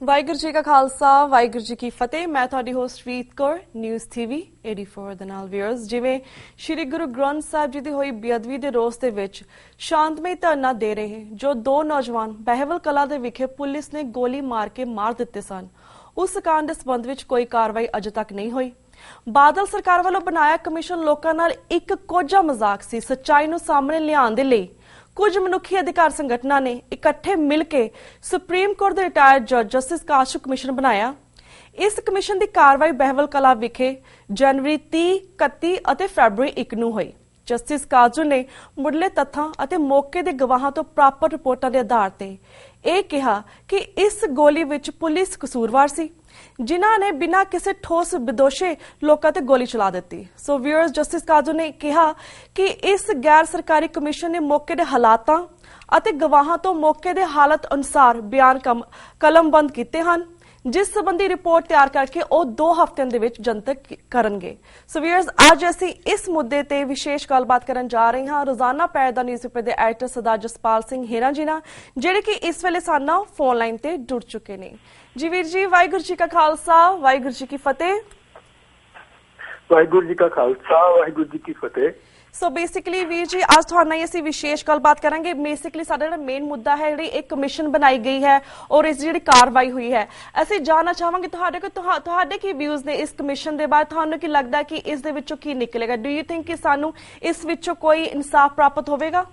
ਵਾਹਿਗੁਰੂ ਜੀ ਕਾ ਖਾਲਸਾ ਵਾਹਿਗੁਰੂ ਜੀ ਕੀ ਫਤਿਹ। ਮੈਂ ਤੁਹਾਡੀ ਹੋਸਟ ਰੀਤ ਕੌਰ, ਨਿਊਜ਼ ਟੀਵੀ 84 ਦੇ ਨਾਲ ਵੀਅਰਸ। ਜਿਵੇਂ ਸ਼੍ਰੀ ਗੁਰੂ ਗ੍ਰੰਥ ਸਾਹਿਬ ਜੀ ਦੀ ਹੋਈ ਬੇਅਦਬੀ ਦੇ ਰੋਸ ਦੇ ਵਿੱਚ ਸ਼ਾਂਤਮਈ ਧਰਨਾ ਦੇ ਰਹੇ ਜੋ ਦੋ ਨੌਜਵਾਨ ਬਹਿਵਲ ਕਲਾਂ ਦੇ ਵਿਖੇ ਪੁਲਿਸ ਨੇ ਗੋਲੀ ਮਾਰ ਕੇ ਮਾਰ ਦਿੱਤੇ ਸਨ, ਉਸ ਕਾਂਡ ਦੇ ਸੰਬੰਧ ਵਿੱਚ ਕੋਈ ਕਾਰਵਾਈ ਅਜੇ ਤੱਕ ਨਹੀਂ ਹੋਈ। ਬਾਦਲ ਸਰਕਾਰ ਵੱਲੋਂ ਬਣਾਇਆ ਕਮਿਸ਼ਨ ਲੋਕਾਂ ਨਾਲ ਇੱਕ ਕੋਝਾ ਮਜ਼ਾਕ ਸੀ। ਸੱਚਾਈ ਨੂੰ ਸਾਹਮਣੇ ਲਿਆਉਣ ਦੇ ਲਈ ਕੁਝ ਮਨੁੱਖੀ ਅਧਿਕਾਰ ਸੰਗਠਨਾਂ ਨੇ ਇਕੱਠੇ ਮਿਲ ਕੇ ਸੁਪਰੀਮ ਕੋਰਟ ਦੇ ਰਿਟਾਇਰਡ ਜੱਜ ਜਸਟਿਸ ਕਾਸ਼ੂ ਕਮਿਸ਼ਨ ਬਣਾਇਆ। ਇਸ ਕਮਿਸ਼ਨ ਦੀ ਕਾਰਵਾਈ ਬਹਿਵਲ ਕਲਾਂ ਵਿਖੇ ਜਨਵਰੀ 30, 31 ਅਤੇ ਫਰਵਰੀ 1 ਨੂੰ ਹੋਈ। ਜਸਟਿਸ ਕਾਜੂ ਨੇ ਮੁੱਢਲੇ ਤੱਥਾਂ ਅਤੇ ਮੌਕੇ ਦੇ ਗਵਾਹਾਂ ਤੋਂ ਪ੍ਰਾਪਤ ਰਿਪੋਰਟਾਂ ਦੇ ਆਧਾਰ ਤੇ ਇਹ ਕਿਹਾ ਕਿ ਇਸ ਗੋਲੀ ਵਿੱਚ ਪੁਲਿਸ ਕਸੂਰਵਾਰ ਸੀ, ਜਿਨ੍ਹਾਂ ਨੇ ਬਿਨਾਂ ਕਿਸੇ ਠੋਸ ਵਿਦੋਸ਼ੇ ਲੋਕਾਂ ਤੇ ਗੋਲੀ ਚਲਾ ਦਿੱਤੀ। ਸੋ ਵੀਅਰਸ, ਜਸਟਿਸ ਕਾਜੂ ਨੇ ਕਿਹਾ ਕਿ ਇਸ ਗੈਰ ਸਰਕਾਰੀ ਕਮਿਸ਼ਨ ਨੇ ਮੌਕੇ ਦੇ ਹਾਲਾਤਾਂ ਅਤੇ ਗਵਾਹਾਂ ਤੋਂ ਮੌਕੇ ਦੇ ਹਾਲਤ ਅਨੁਸਾਰ ਬਿਆਨ ਕਲਮਬੰਦ ਕੀਤੇ ਹਨ, ਜਿਸ ਸੰਬੰਧੀ ਰਿਪੋਰਟ ਤਿਆਰ ਕਰਕੇ ਉਹ 2 ਹਫ਼ਤਿਆਂ ਦੇ ਵਿੱਚ ਜਨਤਕ ਕਰਨਗੇ। ਸੋ ਵੀਅਰਸ, ਅੱਜ ਅਸੀਂ ਇਸ ਮੁੱਦੇ ਤੇ ਵਿਸ਼ੇਸ਼ ਗੱਲਬਾਤ ਕਰਨ ਜਾ ਰਹੇ ਹਾਂ ਰੋਜ਼ਾਨਾ ਪੈਰ ਦਾ ਨਿਊਜ਼ਪੇਪਰ ਦੇ ਐਡੀਟਰ ਸਰਦਾਰ ਜਸਪਾਲ ਸਿੰਘ ਹੀਰਾ ਜੀ ਨਾਲ, ਜਿਹੜੇ ਕਿ ਇਸ ਵੇਲੇ ਸਾਡੇ ਨਾਲ ਫੋਨ ਲਾਈਨ ਤੇ ਜੁੜ ਚੁੱਕੇ ਨੇ। ਜੀ ਵੀਰ ਜੀ, ਵਾਹਿਗੁਰੂ ਜੀ ਕਾ ਖਾਲਸਾ ਵਾਹਿਗੁਰੂ ਜੀ ਕੀ ਫਤਿਹ। ਵਾਹਿਗੁਰੂ ਜੀ ਕਾ ਖਾਲਸਾ ਵਾਹਿਗੁਰੂ ਜੀ ਕੀ ਫਤਿਹ। ਸੋ ਬੇਸਿਕਲੀ ਵੀਰ ਜੀ, ਅੱਜ ਤੁਹਾਡੇ ਨਾਲ ਅਸੀਂ ਵਿਸ਼ੇਸ਼ ਗੱਲਬਾਤ ਕਰਾਂਗੇ। ਬੇਸਿਕਲੀ ਸਾਡਾ ਜਿਹੜਾ ਮੇਨ ਮੁੱਦਾ ਹੈ, ਜਿਹੜੀ ਇੱਕ ਕਮਿਸ਼ਨ ਬਣਾਈ ਗਈ ਹੈ ਔਰ ਇਸ ਜਿਹੜੀ ਕਾਰਵਾਈ ਹੋਈ ਹੈ, ਅਸੀਂ ਜਾਣਨਾ ਚਾਹਾਂਗੇ ਤੁਹਾਡੇ ਕੀ ਵਿਊਜ਼ ਨੇ ਇਸ ਕਮਿਸ਼ਨ ਦੇ ਬਾਰੇ। ਤੁਹਾਨੂੰ ਕੀ ਲੱਗਦਾ ਕਿ ਇਸ ਦੇ ਵਿੱਚੋਂ ਕੀ ਨਿਕਲੇਗਾ? ਡੂ ਯੂ ਥਿੰਕ ਕਿ ਸਾਨੂੰ ਇਸ ਵਿੱਚੋਂ ਕੋਈ ਇਨਸਾਫ ਪ੍ਰਾਪਤ ਹੋਵੇਗਾ?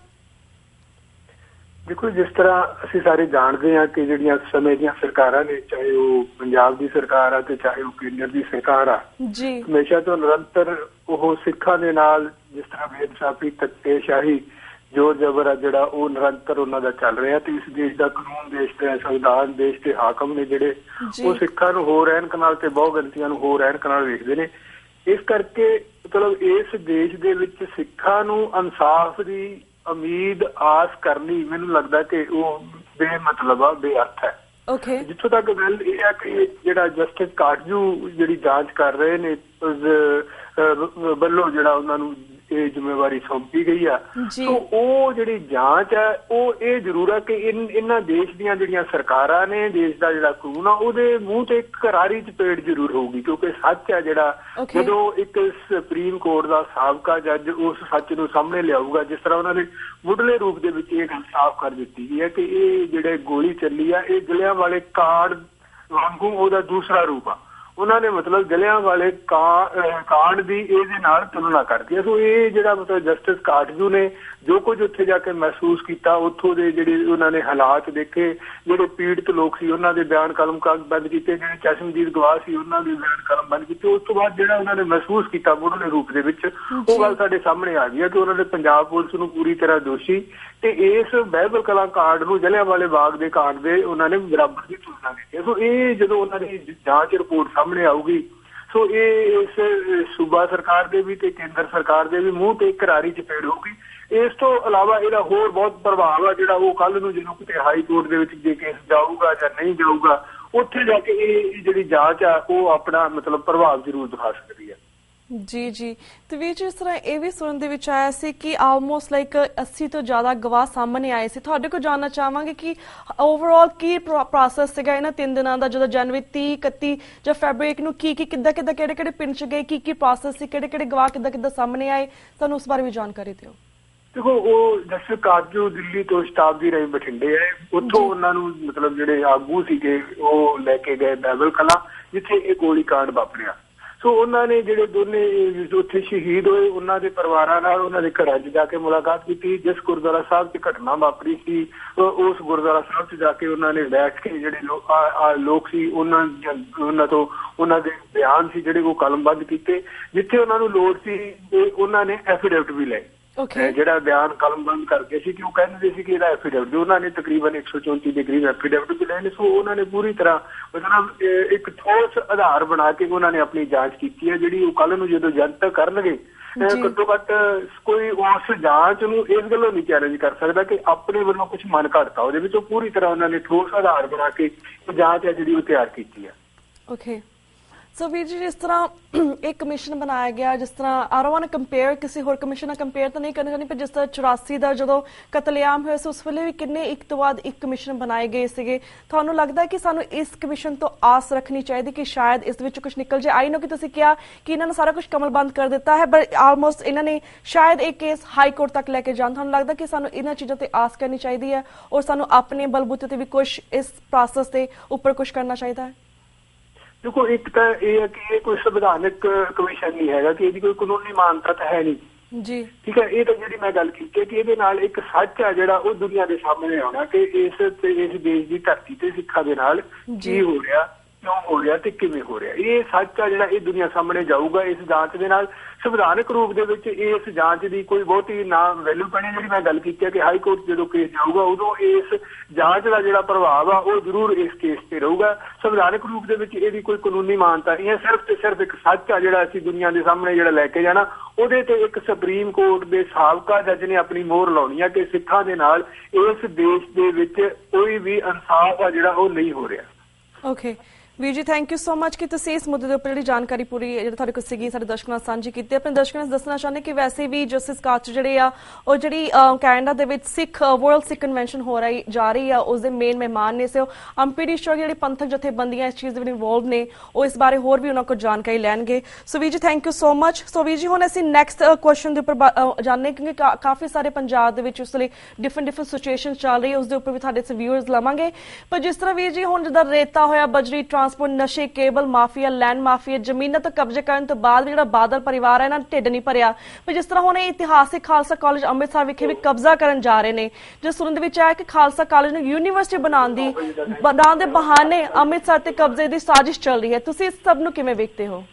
ਦੇਖੋ, ਜਿਸ ਤਰ੍ਹਾਂ ਅਸੀਂ ਸਾਰੇ ਜਾਣਦੇ ਹਾਂ ਕਿ ਜਿਹੜੀਆਂ ਸਮੇਂ ਦੀਆਂ ਸਰਕਾਰਾਂ ਨੇ, ਚਾਹੇ ਉਹ ਪੰਜਾਬ ਦੀ ਸਰਕਾਰ ਆ ਤੇ ਚਾਹੇ ਉਹ ਕੇਂਦਰ ਦੀ ਸਰਕਾਰ ਆ ਜੀ, ਹਮੇਸ਼ਾ ਤੋਂ ਨਿਰੰਤਰ ਉਹ ਸਿੱਖਾਂ ਦੇ ਨਾਲ ਜਿਸ ਤਰ੍ਹਾਂ ਬੇਇਨਸਾਫੀ, ਧੱਕੇਸ਼ਾਹੀ, ਜ਼ੋਰ ਜ਼ਬਰ ਆ ਜਿਹੜਾ ਉਹ ਨਿਰੰਤਰ ਉਹਨਾਂ ਦਾ ਚੱਲ ਰਿਹਾ। ਤੇ ਇਸ ਦੇਸ਼ ਦਾ ਕਾਨੂੰਨ, ਦੇਸ਼ ਦਾ ਸੰਵਿਧਾਨ, ਦੇਸ਼ ਦੇ ਹਾਕਮ ਨੇ ਜਿਹੜੇ ਉਹ ਸਿੱਖਾਂ ਨੂੰ ਹੋਰ ਐਨਕ ਨਾਲ ਤੇ ਬਹੁ ਗਿਣਤੀਆਂ ਨੂੰ ਹੋਰ ਐਨਕ ਨਾਲ ਵੇਖਦੇ ਨੇ। ਇਸ ਕਰਕੇ ਮਤਲਬ ਇਸ ਦੇਸ਼ ਦੇ ਵਿੱਚ ਸਿੱਖਾਂ ਨੂੰ ਇਨਸਾਫ ਦੀ ਉਮੀਦ ਆਸ ਕਰਨੀ, ਮੈਨੂੰ ਲੱਗਦਾ ਕਿ ਉਹ ਬੇਮਤਲਬ ਆ, ਬੇਅਰਥ ਹੈ। ਜਿੱਥੋਂ ਤੱਕ ਗੱਲ ਇਹ ਹੈ ਕਿ ਜਿਹੜਾ ਜਸਟਿਸ ਕਾਟਜੂ ਜਿਹੜੀ ਜਾਂਚ ਕਰ ਰਹੇ ਨੇ, ਉਸ ਵੱਲੋਂ ਜਿਹੜਾ ਉਹਨਾਂ ਨੂੰ ਇਹ ਜ਼ਿੰਮੇਵਾਰੀ ਸੌਂਪੀ ਗਈ ਆ, ਸੋ ਉਹ ਜਿਹੜੀ ਜਾਂਚ ਹੈ ਉਹ ਇਹ ਜ਼ਰੂਰ ਹੈ ਕਿ ਇਹਨਾਂ ਦੇਸ਼ ਦੀਆਂ ਜਿਹੜੀਆਂ ਸਰਕਾਰਾਂ ਨੇ, ਦੇਸ਼ ਦਾ ਜਿਹੜਾ ਕਾਨੂੰਨ ਆ, ਉਹਦੇ ਮੂੰਹ ਤੇ ਇੱਕ ਕਰਾਰੀ ਚਪੇੜ ਜ਼ਰੂਰ ਹੋਊਗੀ। ਕਿਉਂਕਿ ਸੱਚ ਹੈ ਜਿਹੜਾ ਜਦੋਂ ਇੱਕ ਸੁਪਰੀਮ ਕੋਰਟ ਦਾ ਸਾਬਕਾ ਜੱਜ ਉਸ ਸੱਚ ਨੂੰ ਸਾਹਮਣੇ ਲਿਆਊਗਾ, ਜਿਸ ਤਰ੍ਹਾਂ ਉਹਨਾਂ ਨੇ ਮੁੱਢਲੇ ਰੂਪ ਦੇ ਵਿੱਚ ਇਹ ਗੱਲ ਸਾਫ਼ ਕਰ ਦਿੱਤੀ ਗਈ ਹੈ ਕਿ ਇਹ ਜਿਹੜੇ ਗੋਲੀ ਚੱਲੀ ਆ ਇਹ ਜਲਿਆਂਵਾਲੇ ਕਾਂਡ ਵਾਂਗੂ ਉਹਦਾ ਦੂਸਰਾ ਰੂਪ ਆ। ਉਹਨਾਂ ਨੇ ਮਤਲਬ ਜਲਿਆਂਵਾਲੇ ਕਾਂਡ ਦੀ ਇਹਦੇ ਨਾਲ ਤੁਲਨਾ ਕਰਦੀ ਹੈ। ਸੋ ਇਹ ਜਿਹੜਾ ਮਤਲਬ ਜਸਟਿਸ ਕਾਟਜੂ ਨੇ ਜੋ ਕੁਝ ਉੱਥੇ ਜਾ ਕੇ ਮਹਿਸੂਸ ਕੀਤਾ, ਉੱਥੋਂ ਦੇ ਜਿਹੜੇ ਉਹਨਾਂ ਨੇ ਹਾਲਾਤ ਦੇਖੇ, ਜਿਹੜੇ ਪੀੜਤ ਲੋਕ ਸੀ ਉਹਨਾਂ ਦੇ ਬਿਆਨ ਕਲਮਬੰਦ ਕੀਤੇ, ਜਿਹੜੇ ਚਸ਼ਮਦੀਦ ਗਵਾਹ ਸੀ ਉਹਨਾਂ ਦੇ ਬਿਆਨ ਕਲਮਬੰਦ ਕੀਤੇ, ਉਸ ਤੋਂ ਬਾਅਦ ਜਿਹੜਾ ਉਹਨਾਂ ਨੇ ਮਹਿਸੂਸ ਕੀਤਾ ਮੁੱਢਲੇ ਰੂਪ ਦੇ ਵਿੱਚ, ਉਹ ਗੱਲ ਸਾਡੇ ਸਾਹਮਣੇ ਆ ਗਈ ਹੈ ਕਿ ਉਹਨਾਂ ਨੇ ਪੰਜਾਬ ਪੁਲਿਸ ਨੂੰ ਪੂਰੀ ਤਰ੍ਹਾਂ ਦੋਸ਼ੀ ਤੇ ਇਸ ਬਹਿਬਲ ਕਲਾਂ ਕਾਂਡ ਨੂੰ ਜਲਿਆਂਵਾਲੇ ਬਾਗ ਦੇ ਕਾਂਡ ਦੇ ਉਹਨਾਂ ਨੇ ਬਰਾਬਰ ਦੀ ਤੁਲਨਾ ਕੀਤੀ। ਸੋ ਇਹ ਜਦੋਂ ਉਹਨਾਂ ਦੀ ਜਾਂਚ ਰਿਪੋਰਟ ਸਾਹਮਣੇ ਆਊਗੀ, ਸੋ ਇਹ ਇਸ ਸੂਬਾ ਸਰਕਾਰ ਦੇ ਵੀ ਤੇ ਕੇਂਦਰ ਸਰਕਾਰ ਦੇ ਵੀ ਮੂੰਹ ਤੇ ਕਰਾਰੀ ਚਪੇੜ ਹੋਊਗੀ। ਇਸ ਤੋਂ ਇਲਾਵਾ ਇਹਦਾ ਹੋਰ ਬਹੁਤ ਪ੍ਰਭਾਵ ਆ ਜਿਹੜਾ ਉਹ ਕੱਲ ਨੂੰ ਜਦੋਂ ਕਿਤੇ ਹਾਈ ਕੋਰਟ ਦੇ ਵਿੱਚ ਜੇ ਕੇਸ ਜਾਊਗਾ ਜਾਂ ਨਹੀਂ ਜਾਊਗਾ, ਉੱਥੇ ਜਾ ਕੇ ਇਹ ਜਿਹੜੀ ਜਾਂਚ ਆ ਉਹ ਆਪਣਾ ਮਤਲਬ ਪ੍ਰਭਾਵ ਜ਼ਰੂਰ ਦਿਖਾ ਸਕਦੀ ਹੈ। ਜੀ ਜੀ, ਤੇ ਵੀਰ ਜੀ, ਇਸ ਤਰ੍ਹਾਂ ਇਹ ਵੀ ਸੁਣਨ ਦੇ ਵਿੱਚ ਆਇਆ ਸੀ ਕਿ ਆਲਮੋਸਟ ਲਾਈਕ 80 ਤੋਂ ਜ਼ਿਆਦਾ ਗਵਾਹ ਸਾਹਮਣੇ ਆਏ ਸੀ। ਤੁਹਾਡੇ ਕੋਲ ਜਾਣਨਾ ਚਾਹਾਂਗੇ ਕਿ ਓਵਰਆਲ ਕੀ ਪ੍ਰੋਸੈਸ ਸੀਗਾ ਇਹਨਾਂ 3 ਦਿਨਾਂ ਦਾ, ਜਦੋਂ ਜਨਵਰੀ 30, 31 ਜਾਂ ਫਰਵਰੀ 1 ਨੂੰ ਕਿੱਦਾਂ ਕਿਹੜੇ ਪਿੰਡ 'ਚ ਗਏ, ਕੀ ਪ੍ਰੋਸੈਸ ਸੀ, ਕਿਹੜੇ ਗਵਾਹ ਕਿੱਦਾਂ ਸਾਹਮਣੇ ਆਏ, ਸਾਨੂੰ ਉਸ ਬਾਰੇ ਵੀ ਜਾਣਕਾਰੀ ਦਿਓ। ਦੇਖੋ, ਉਹ ਜਸਟਿਸ ਕਾਟਜੂ ਦਿੱਲੀ ਤੋਂ ਸ਼ਤਾਬਦੀ ਰਾਹੀਂ ਬਠਿੰਡੇ ਆਏ, ਉੱਥੋਂ ਉਹਨਾਂ ਨੂੰ ਮਤਲਬ ਜਿਹੜੇ ਆਗੂ ਸੀਗੇ ਉਹ ਲੈ ਕੇ ਗਏ ਬਹਿਬਲ ਕਲਾਂ, ਜਿੱਥੇ ਇਹ ਗੋਲੀ ਕਾਂਡ ਵਾਪਰਿਆ। ਸੋ ਉਹਨਾਂ ਨੇ ਜਿਹੜੇ ਦੋਨੇ ਉੱਥੇ ਸ਼ਹੀਦ ਹੋਏ ਉਹਨਾਂ ਦੇ ਪਰਿਵਾਰਾਂ ਨਾਲ ਉਹਨਾਂ ਦੇ ਘਰਾਂ 'ਚ ਜਾ ਕੇ ਮੁਲਾਕਾਤ ਕੀਤੀ। ਜਿਸ ਗੁਰਦੁਆਰਾ ਸਾਹਿਬ 'ਚ ਘਟਨਾ ਵਾਪਰੀ ਸੀ ਉਸ ਗੁਰਦੁਆਰਾ ਸਾਹਿਬ 'ਚ ਜਾ ਕੇ ਉਹਨਾਂ ਨੇ ਬੈਠ ਕੇ ਜਿਹੜੇ ਲੋਕ ਸੀ ਉਹਨਾਂ ਤੋਂ ਉਹਨਾਂ ਦੇ ਬਿਆਨ ਸੀ ਜਿਹੜੇ ਉਹ ਕਲਮਬੰਦ ਕੀਤੇ। ਜਿੱਥੇ ਉਹਨਾਂ ਨੂੰ ਲੋੜ ਸੀ ਉਹਨਾਂ ਨੇ ਐਫੀਡੇਵਿਟ ਵੀ ਲਏ, ਜਿਹੜਾ ਬਿਆਨ ਕਲਮਬੰਦ ਕਰਕੇ ਸੀ ਕਿ ਉਹ ਕਹਿੰਦੇ ਸੀ ਕਿ ਇਹਦਾ ਐਫੀਡੇਵਿਟ, ਉਹਨਾਂ ਨੇ ਤਕਰੀਬਨ 134 ਦੇ ਕਰੀਬ ਐਫੀਡੇਵਿਟ ਵੀ ਲਏ ਨੇ। ਸੋ ਉਹਨਾਂ ਨੇ ਪੂਰੀ ਤਰ੍ਹਾਂ ਮਤਲਬ ਇੱਕ ਠੋਸ ਆਧਾਰ ਬਣਾ ਕੇ ਉਹਨਾਂ ਨੇ ਆਪਣੀ ਜਾਂਚ ਕੀਤੀ ਹੈ, ਜਿਹੜੀ ਉਹ ਕੱਲ ਨੂੰ ਜਦੋਂ ਜਨਤਕ ਕਰਨਗੇ ਘੱਟੋ ਘੱਟ ਕੋਈ ਉਸ ਜਾਂਚ ਨੂੰ ਇਸ ਗੱਲੋਂ ਨਹੀਂ ਚੈਲੰਜ ਕਰ ਸਕਦਾ ਕਿ ਆਪਣੇ ਵੱਲੋਂ ਕੁਝ ਮਨ ਘੜਤਾ। ਉਹਦੇ ਵਿੱਚ ਉਹ ਪੂਰੀ ਤਰ੍ਹਾਂ ਉਹਨਾਂ ਨੇ ਠੋਸ ਆਧਾਰ ਬਣਾ ਕੇ ਜਾਂਚ ਹੈ ਜਿਹੜੀ ਉਹ ਤਿਆਰ ਕੀਤੀ ਹੈ। ਸੋ ਵੀਰ ਜੀ ਜਿਸ ਤਰ੍ਹਾਂ ਇੱਕ ਕਮਿਸ਼ਨ ਬਣਾਇਆ ਗਿਆ, ਜਿਸ ਤਰ੍ਹਾਂ I don't want to compare ਕਿਸੇ ਹੋਰ ਕਮਿਸ਼ਨ ਨਾਲ ਕੰਪੇਅਰ ਤਾਂ ਨਹੀਂ ਕਰਨਾ ਚਾਹੁੰਦੀ, ਪਰ ਜਿਸ ਤਰ੍ਹਾਂ 84 ਦਾ ਜਦੋਂ ਕਤਲੇਆਮ ਹੋਇਆ ਸੀ ਉਸ ਵੇਲੇ ਵੀ ਕਿੰਨੇ ਇੱਕ ਤੋਂ ਬਾਅਦ ਇੱਕ ਕਮਿਸ਼ਨ ਬਣਾਏ ਗਏ ਸੀਗੇ। ਤੁਹਾਨੂੰ ਲੱਗਦਾ ਹੈ ਕਿ ਸਾਨੂੰ ਇਸ ਕਮਿਸ਼ਨ ਤੋਂ ਆਸ ਰੱਖਣੀ ਚਾਹੀਦੀ ਕਿ ਸ਼ਾਇਦ ਇਸ ਵਿੱਚ ਕੁਝ ਨਿਕਲ ਜਾਏ? ਆਈ ਨੋ ਕਿ ਤੁਸੀਂ ਕਿਹਾ ਕਿ ਇਹਨਾਂ ਨੇ ਸਾਰਾ ਕੁਝ ਕਮਲਬੰਦ ਕਰ ਦਿੱਤਾ ਹੈ, ਬਟ ਆਲਮੋਸਟ ਇਹਨਾਂ ਨੇ ਸ਼ਾਇਦ ਇਹ ਕੇਸ ਹਾਈ ਕੋਰਟ ਤੱਕ ਲੈ ਕੇ ਜਾਣ। ਤੁਹਾਨੂੰ ਲੱਗਦਾ ਕਿ ਸਾਨੂੰ ਇਹਨਾਂ ਚੀਜ਼ਾਂ ਤੇ ਆਸ ਕਰਨੀ ਚਾਹੀਦੀ ਹੈ ਔਰ ਸਾਨੂੰ ਆਪਣੇ ਬਲਬੂਤੇ ਤੇ ਵੀ ਕੁਝ ਇਸ ਪ੍ਰੋਸੈਸ ਦੇ ਉੱਪਰ ਕੁਝ ਕਰਨਾ ਚਾਹੀਦਾ ਹੈ? ਦੇਖੋ, ਇੱਕ ਤਾਂ ਇਹ ਹੈ ਕਿ ਇਹ ਕੋਈ ਸੰਵਿਧਾਨਕ ਕਮਿਸ਼ਨ ਨਹੀਂ ਹੈਗਾ, ਕਿ ਇਹਦੀ ਕੋਈ ਕਾਨੂੰਨੀ ਮਾਨਤਾ ਤਾਂ ਹੈ ਨਹੀਂ ਜੀ, ਠੀਕ ਹੈ। ਇਹ ਤਾਂ ਜਿਹੜੀ ਮੈਂ ਗੱਲ ਕੀਤੀ ਕਿ ਇਹਦੇ ਨਾਲ ਇੱਕ ਸੱਚ ਆ ਜਿਹੜਾ ਉਹ ਦੁਨੀਆ ਦੇ ਸਾਹਮਣੇ ਆਉਣਾ ਕਿ ਇਸ ਦੇਸ਼ ਦੀ ਧਰਤੀ ਤੇ ਸਿੱਖਾਂ ਦੇ ਨਾਲ ਕੀ ਹੋ ਰਿਹਾ, ਕਿਉਂ ਹੋ ਰਿਹਾ ਤੇ ਕਿਵੇਂ ਹੋ ਰਿਹਾ। ਇਹ ਸੱਚ ਆ ਜਿਹੜਾ ਇਹ ਦੁਨੀਆ ਸਾਹਮਣੇ ਜਾਊਗਾ ਇਸ ਜਾਂਚ ਦੇ ਨਾਲ। ਸੰਵਿਧਾਨਕ ਰੂਪ ਦੇ ਵਿੱਚ ਇਸ ਜਾਂਚ ਦੀ ਕੋਈ ਬਹੁਤੀ ਨਾ ਵੈਲਿਊ ਪੈਣੀ। ਜਿਹੜੀ ਮੈਂ ਗੱਲ ਕੀਤੀ ਹੈ ਕਿ ਹਾਈ ਕੋਰਟ ਜਦੋਂ ਕੇਸ ਜਾਊਗਾ ਉਦੋਂ ਇਸ ਜਾਂਚ ਦਾ ਜਿਹੜਾ ਪ੍ਰਭਾਵ ਆ ਉਹ ਜ਼ਰੂਰ ਇਸ ਕੇਸ ਤੇ ਰਹੂਗਾ। ਸੰਵਿਧਾਨਕ ਰੂਪ ਦੇ ਵਿੱਚ ਇਹਦੀ ਕੋਈ ਕਾਨੂੰਨੀ ਮਾਨਤਾ ਨਹੀਂ ਹੈ, ਸਿਰਫ ਤੇ ਸਿਰਫ ਇੱਕ ਸੱਚ ਆ ਜਿਹੜਾ ਅਸੀਂ ਦੁਨੀਆ ਦੇ ਸਾਹਮਣੇ ਜਿਹੜਾ ਲੈ ਕੇ ਜਾਣਾ। ਉਹਦੇ ਤੇ ਇੱਕ ਸੁਪਰੀਮ ਕੋਰਟ ਦੇ ਸਾਬਕਾ ਜੱਜ ਨੇ ਆਪਣੀ ਮੋਹਰ ਲਾਉਣੀ ਆ ਕਿ ਸਿੱਖਾਂ ਦੇ ਨਾਲ ਇਸ ਦੇਸ਼ ਦੇ ਵਿੱਚ ਕੋਈ ਵੀ ਇਨਸਾਫ ਆ ਜਿਹੜਾ ਉਹ ਨਹੀਂ ਹੋ ਰਿਹਾ। ਓਕੇ ਵੀਰ ਜੀ, ਥੈਂਕ ਯੂ ਸੋ ਮਚ ਕਿ ਤੁਸੀਂ ਇਸ ਮੁੱਦੇ ਦੇ ਉੱਪਰ ਜਿਹੜੀ ਜਾਣਕਾਰੀ ਪੂਰੀ ਜਿਹੜੀ ਤੁਹਾਡੇ ਕੋਲ ਸੀਗੀ ਸਾਡੇ ਦਰਸ਼ਕਾਂ ਨਾਲ ਸਾਂਝੀ ਕੀਤੀ। ਆਪਣੇ ਦਰਸ਼ਕਾਂ ਨੂੰ ਦੱਸਣਾ ਚਾਹੁੰਦੇ ਕਿ ਵੈਸੇ ਵੀ ਜਸਟਿਸ ਕਾਚ ਜਿਹੜੇ ਆ ਉਹ ਜਿਹੜੀ ਕੈਨੇਡਾ ਦੇ ਵਿੱਚ ਵਰਲਡ ਸਿੱਖ ਕਨਵੈਨਸ਼ਨ ਹੋ ਰਹੀ ਜਾ ਰਹੀ ਆ ਉਸ ਦੇ ਮੇਨ ਮਹਿਮਾਨ ਨੇ। ਸੋ ਆਮ ਪ੍ਰੀਟੀ ਸ਼ੋਰ ਜਿਹੜੀ ਪੰਥਕ ਜਥੇਬੰਦੀਆਂ ਇਸ ਚੀਜ਼ ਦੇ ਵਿੱਚ ਇਨਵੋਲਵ ਨੇ ਉਹ ਇਸ ਬਾਰੇ ਹੋਰ ਵੀ ਉਹਨਾਂ ਕੋਲ ਜਾਣਕਾਰੀ ਲੈਣਗੇ। ਸੋ ਵੀਰ ਜੀ ਥੈਂਕ ਯੂ ਸੋ ਮਚ। ਸੋ ਵੀਰ ਜੀ ਹੁਣ ਅਸੀਂ ਨੈਕਸਟ ਕੁਐਸਚਨ ਦੇ ਉੱਪਰ ਜਾਣਨੇ ਕਿਉਂਕਿ ਕਾਫੀ ਸਾਰੇ ਪੰਜਾਬ ਦੇ ਵਿੱਚ ਉਸ ਲਈ ਡਿਫਰੈਂਟ ਸਿਚੁਏਸ਼ਨ ਚੱਲ ਰਹੀ ਹੈ, ਉਸ ਦੇ ਉੱਪਰ ਵੀ ਤੁਹਾਡੇ ਸੇ ਵਿਊਅਰਸ ਲਵਾਂਗੇ। ਪਰ ਜਿਸ ਤਰ੍ਹਾਂ ਵੀਰ ਜੀ ਹੁਣ ਜਿੱਦਾਂ ਰੇਤਾ ਹੋਇਆ, ਬਜਰੀ, ਟਰਾਂਸਪੋਰਟ, ਨਸ਼ੇ, ਕੇਬਲ ਮਾਫੀਆ, ਲੈਂਡ ਮਾਫੀਆ, ਜ਼ਮੀਨਾਂ ਤੋਂ ਕਬਜ਼ੇ ਕਰਨ ਤੋਂ ਬਾਅਦ ਜਿਹੜਾ ਬਾਦਲ ਪਰਿਵਾਰ ਹੈ ਇਹਨਾਂ ਢਿੱਡ ਨਹੀਂ ਭਰਿਆ। ਪਰ ਜਿਸ ਤਰ੍ਹਾਂ ਹੁਣ ਇਹ ਇਤਿਹਾਸਿਕ ਖਾਲਸਾ ਕਾਲਜ ਅੰਮ੍ਰਿਤਸਰ ਵਿਖੇ ਵੀ ਕਬਜ਼ਾ ਕਰਨ ਜਾ ਰਹੇ ਨੇ, ਜੋ ਸੁਣਨ ਦੇ ਵਿੱਚ ਆਇਆ ਕਿ ਖਾਲਸਾ ਕਾਲਜ ਨੂੰ ਯੂਨੀਵਰਸਿਟੀ ਬਣਾਉਣ ਦੇ ਬਹਾਨੇ ਅੰਮ੍ਰਿਤਸਰ ਤੇ ਕਬਜ਼ੇ ਦੀ ਸਾਜ਼ਿਸ਼ ਚੱਲ ਰਹੀ ਹੈ। ਤੁਸੀਂ ਇਸ ਸਭ ਨੂੰ ਕਿਵੇਂ ਵੇਖਦੇ ਹੋ?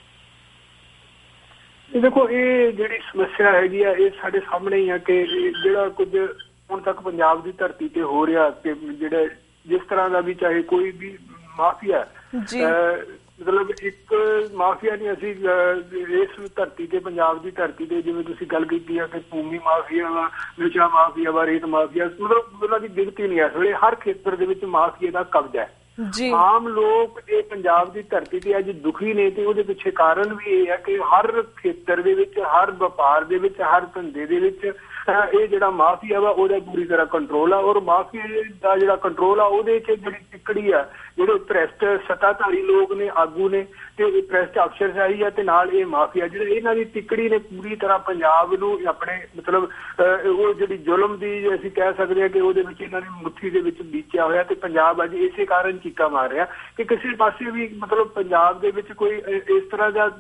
ਦੇਖੋ, ਇਹ ਜਿਹੜੀ ਸਮੱਸਿਆ ਹੈਗੀ ਆ ਇਹ ਸਾਡੇ ਸਾਹਮਣੇ ਹੀ ਆ ਕਿ ਜਿਹੜਾ ਕੁਝ ਹੁਣ ਤੱਕ ਪੰਜਾਬ ਦੀ ਧਰਤੀ ਤੇ ਹੋ ਰਿਹਾ ਕਿ ਜਿਹੜੇ ਜਿਸ ਤਰ੍ਹਾਂ ਦਾ ਵੀ ਚਾਹੇ ਕੋਈ ਵੀ ਮਾਫੀਆ ਮਤਲਬ ਇੱਕ ਮਾਫੀਆ ਨਹੀਂ, ਅਸੀਂ ਇਸ ਧਰਤੀ ਤੇ ਪੰਜਾਬ ਦੀ ਧਰਤੀ ਤੇ ਜਿਵੇਂ ਤੁਸੀਂ ਗੱਲ ਕੀਤੀ ਹੈ ਕਿ ਭੂਮੀ ਮਾਫੀਆ ਵਾ, ਨਸ਼ਾ ਮਾਫੀਆ ਵਾ, ਰੇਤ ਮਾਫੀਆ, ਮਤਲਬ ਉਹਨਾਂ ਦੀ ਗਿਣਤੀ ਨਹੀਂ ਹੈ। ਇਸ ਵੇਲੇ ਹਰ ਖੇਤਰ ਦੇ ਵਿੱਚ ਮਾਫੀਆ ਦਾ ਕਬਜ਼ਾ ਹੈ। ਆਮ ਲੋਕ ਇਹ ਪੰਜਾਬ ਦੀ ਧਰਤੀ ਤੇ ਅੱਜ ਦੁਖੀ ਨੇ ਤੇ ਉਹਦੇ ਪਿੱਛੇ ਕਾਰਨ ਵੀ ਇਹ ਹੈ ਕਿ ਹਰ ਖੇਤਰ ਦੇ ਵਿੱਚ, ਹਰ ਵਪਾਰ ਦੇ ਵਿੱਚ, ਹਰ ਧੰਦੇ ਦੇ ਵਿੱਚ ਇਹ ਜਿਹੜਾ ਮਾਫੀਆ ਵਾ ਉਹਦਾ ਪੂਰੀ ਤਰ੍ਹਾਂ ਕੰਟਰੋਲ ਆ। ਔਰ ਮਾਫੀਆ ਦਾ ਜਿਹੜਾ ਕੰਟਰੋਲ ਆ ਉਹਦੇ 'ਚ ਜਿਹੜੀ ਟਿੱਕੜੀ ਆ, ਜਿਹੜੇ ਭ੍ਰਿਸ਼ਟ ਸੱਤਾਧਾਰੀ ਲੋਕ ਨੇ, ਆਗੂ ਨੇ ਤੇ ਭ੍ਰਿਸ਼ਟ ਅਫਸਰਸ਼ਾਹੀ ਆ ਤੇ ਨਾਲ ਇਹ ਮਾਫੀਆ ਜਿਹੜੇ ਇਹਨਾਂ ਦੀ ਟਿੱਕੜੀ ਨੇ ਪੂਰੀ ਤਰ੍ਹਾਂ ਪੰਜਾਬ ਨੂੰ ਆਪਣੇ ਮਤਲਬ ਉਹ ਜਿਹੜੀ ਜ਼ੁਲਮ ਦੀ ਅਸੀਂ ਕਹਿ ਸਕਦੇ ਹਾਂ ਕਿ ਉਹਦੇ ਵਿੱਚ ਇਹਨਾਂ ਨੇ ਮੁੱਠੀ ਦੇ ਵਿੱਚ ਬੀਚਿਆ ਹੋਇਆ। ਤੇ ਪੰਜਾਬ ਅੱਜ ਇਸੇ ਕਾਰਨ ਚੀਕਾ ਮਾਰ ਰਿਹਾ ਕਿ ਕਿਸੇ ਪਾਸੇ ਵੀ ਮਤਲਬ ਪੰਜਾਬ ਦੇ ਵਿੱਚ ਕੋਈ ਇਸ ਤਰ੍ਹਾਂ ਦਾ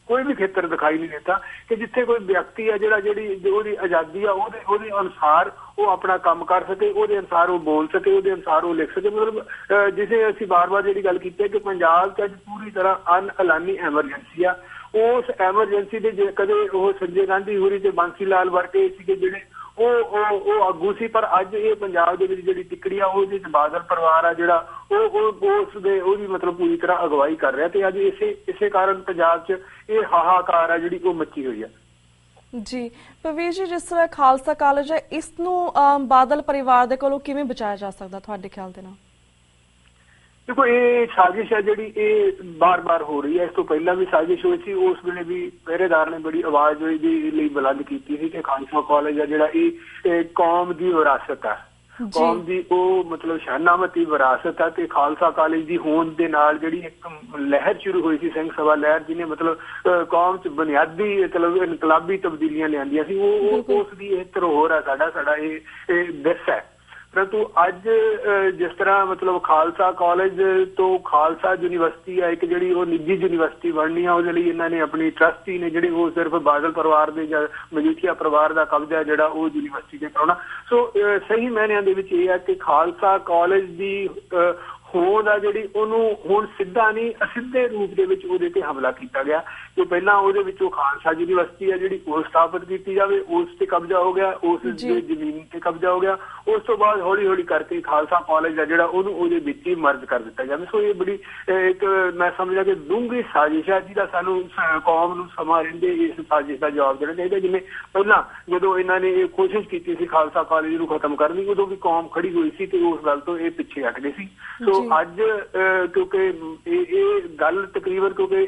ਕੋਈ ਵੀ ਖੇਤਰ ਦਿਖਾਈ ਨਹੀਂ ਦਿੱਤਾ ਕਿ ਜਿੱਥੇ ਕੋਈ ਵਿਅਕਤੀ ਆ ਜਿਹੜੀ ਉਹਦੀ ਆਜ਼ਾਦੀ ਆ ਉਹਦੇ ਅਨੁਸਾਰ ਉਹ ਆਪਣਾ ਕੰਮ ਕਰ ਸਕੇ, ਉਹਦੇ ਅਨੁਸਾਰ ਉਹ ਬੋਲ ਸਕੇ, ਉਹਦੇ ਅਨੁਸਾਰ ਉਹ ਲਿਖ ਸਕੇ। ਮਤਲਬ ਜਿਸੇ ਅਸੀਂ ਵਾਰ-ਵਾਰ ਜਿਹੜੀ ਗੱਲ ਕੀਤੀ ਹੈ ਕਿ ਪੰਜਾਬ 'ਚ ਅੱਜ ਪੂਰੀ ਤਰ੍ਹਾਂ ਅਨਐਲਾਨੀ ਐਮਰਜੈਂਸੀ ਆ। ਉਸ ਐਮਰਜੈਂਸੀ ਦੇ ਜੇ ਕਦੇ ਉਹ ਸੰਜੇ ਗਾਂਧੀ ਹੋਰੀ ਤੇ ਬਾਂਸੀ ਲਾਲ ਵਰਗੇ ਸੀਗੇ ਜਿਹੜੇ ਉਹ ਆਗੂ ਸੀ, ਪਰ ਅੱਜ ਇਹ ਪੰਜਾਬ ਦੇ ਵਿੱਚ ਜਿਹੜੀ ਟਿੱਕੜੀ ਆ ਉਹਦੇ ਵਿੱਚ ਬਾਦਲ ਪਰਿਵਾਰ ਆ ਜਿਹੜਾ ਉਹਦੀ ਮਤਲਬ ਪੂਰੀ ਤਰ੍ਹਾਂ ਅਗਵਾਈ ਕਰ ਰਿਹਾ। ਤੇ ਅੱਜ ਇਸੇ ਕਾਰਨ ਪੰਜਾਬ 'ਚ ਇਹ ਹਾਹਾਕਾਰ ਆ ਜਿਹੜੀ ਉਹ ਮੱਚੀ ਹੋਈ ਆ। ਜੀ ਪਰਵੀਰ ਜੀ, ਜਿਸ ਤਰ੍ਹਾਂ ਖਾਲਸਾ ਕਾਲਜ ਹੈ ਇਸ ਨੂੰ ਬਾਦਲ ਪਰਿਵਾਰ ਦੇ ਕੋਲੋਂ ਕਿਵੇਂ ਬਚਾਇਆ ਜਾ ਸਕਦਾ ਤੁਹਾਡੇ ਖਿਆਲ ਦੇ ਨਾਲ? ਦੇਖੋ, ਇਹ ਸਾਜ਼ਿਸ਼ ਹੈ ਜਿਹੜੀ ਇਹ ਬਾਰ-ਬਾਰ ਹੋ ਰਹੀ ਹੈ। ਇਸ ਤੋਂ ਪਹਿਲਾਂ ਵੀ ਸਾਜ਼ਿਸ਼ ਹੋਈ ਸੀ, ਉਸ ਵੇਲੇ ਵੀ ਪਹਿਰੇਦਾਰ ਨੇ ਬੜੀ ਆਵਾਜ਼ ਦੇ ਲਈ ਬੁਲੰਦ ਕੀਤੀ ਸੀ ਕਿ ਖਾਲਸਾ ਕਾਲਜ ਆ ਜਿਹੜਾ ਇਹ ਕੌਮ ਦੀ ਵਿਰਾਸਤ ਆ, ਕੌਮ ਦੀ ਉਹ ਮਤਲਬ ਸ਼ਾਨਾਮਤੀ ਵਿਰਾਸਤ ਆ। ਤੇ ਖਾਲਸਾ ਕਾਲਜ ਦੀ ਹੋਂਦ ਦੇ ਨਾਲ ਜਿਹੜੀ ਇੱਕ ਲਹਿਰ ਸ਼ੁਰੂ ਹੋਈ ਸੀ, ਸਿੰਘ ਸਭਾ ਲਹਿਰ, ਜਿਹਨੇ ਮਤਲਬ ਕੌਮ 'ਚ ਬੁਨਿਆਦੀ ਮਤਲਬ ਇਨਕਲਾਬੀ ਤਬਦੀਲੀਆਂ ਲਿਆਂਦੀਆਂ ਸੀ, ਉਹ ਉਸ ਦੀ ਇਹ ਧਰੋਹਰ ਆ, ਸਾਡਾ ਇਹ ਵਿਰਸਾ ਹੈ। ਪਰੰਤੂ ਅੱਜ ਜਿਸ ਤਰ੍ਹਾਂ ਮਤਲਬ ਖਾਲਸਾ ਕਾਲਜ ਤੋਂ ਖਾਲਸਾ ਯੂਨੀਵਰਸਿਟੀ ਆ ਇੱਕ ਜਿਹੜੀ ਉਹ ਨਿੱਜੀ ਯੂਨੀਵਰਸਿਟੀ ਬਣਨੀ ਆ, ਉਹਦੇ ਲਈ ਇਹਨਾਂ ਨੇ ਆਪਣੀ ਟਰਸਟੀ ਨੇ ਜਿਹੜੇ ਉਹ ਸਿਰਫ ਬਾਦਲ ਪਰਿਵਾਰ ਦੇ ਜਾਂ ਮਜੀਠੀਆ ਪਰਿਵਾਰ ਦਾ ਕਬਜ਼ਾ ਜਿਹੜਾ ਉਹ ਯੂਨੀਵਰਸਿਟੀ ਤੇ ਕਰਾਉਣਾ। ਸੋ ਸਹੀ ਮਾਇਨਿਆਂ ਦੇ ਵਿੱਚ ਇਹ ਹੈ ਕਿ ਖਾਲਸਾ ਕਾਲਜ ਦੀ ਹੋਂਦ ਆ ਜਿਹੜੀ ਉਹਨੂੰ ਹੁਣ ਸਿੱਧਾ ਨਹੀਂ ਅਸਿੱਧੇ ਰੂਪ ਦੇ ਵਿੱਚ ਉਹਦੇ ਤੇ ਹਮਲਾ ਕੀਤਾ ਗਿਆ। ਜੋ ਪਹਿਲਾਂ ਉਹਦੇ ਵਿੱਚੋਂ ਖਾਲਸਾ ਯੂਨੀਵਰਸਿਟੀ ਆ ਜਿਹੜੀ ਉਹ ਸਥਾਪਿਤ ਕੀਤੀ ਜਾਵੇ, ਉਸ ਤੇ ਕਬਜ਼ਾ ਹੋ ਗਿਆ, ਉਸ ਦੀ ਜ਼ਮੀਨ ਤੇ ਕਬਜ਼ਾ ਹੋ ਗਿਆ। ਉਸ ਤੋਂ ਬਾਅਦ ਹੌਲੀ-ਹੌਲੀ ਕਰਕੇ ਖਾਲਸਾ ਕਾਲਜ ਆ ਜਿਹੜਾ ਉਹਨੂੰ ਉਹਦੇ ਵਿੱਚ ਹੀ ਮਰਜ ਕਰ ਦਿੱਤਾ ਜਾਵੇ। ਸੋ ਇਹ ਬੜੀ ਇੱਕ ਮੈਂ ਸਮਝਦਾ ਕਿ ਡੂੰਘੀ ਸਾਜ਼ਿਸ਼ ਹੈ ਜਿਹਦਾ ਸਾਨੂੰ ਕੌਮ ਨੂੰ ਸਮਾਂ ਰਹਿੰਦੇ ਇਸ ਸਾਜ਼ਿਸ਼ ਦਾ ਜਵਾਬ ਦੇਣਾ ਚਾਹੀਦਾ। ਜਿਵੇਂ ਪਹਿਲਾਂ ਜਦੋਂ ਇਹਨਾਂ ਨੇ ਇਹ ਕੋਸ਼ਿਸ਼ ਕੀਤੀ ਸੀ ਖਾਲਸਾ ਕਾਲਜ ਨੂੰ ਖਤਮ ਕਰਨ ਦੀ, ਉਦੋਂ ਵੀ ਕੌਮ ਖੜੀ ਹੋਈ ਸੀ ਤੇ ਉਸ ਗੱਲ ਤੋਂ ਇਹ ਪਿੱਛੇ ਹਟ ਗਏ ਸੀ। ਸੋ ਅੱਜ ਕਿਉਂਕਿ ਇਹ ਗੱਲ ਤਕਰੀਬਨ ਕਿਉਂਕਿ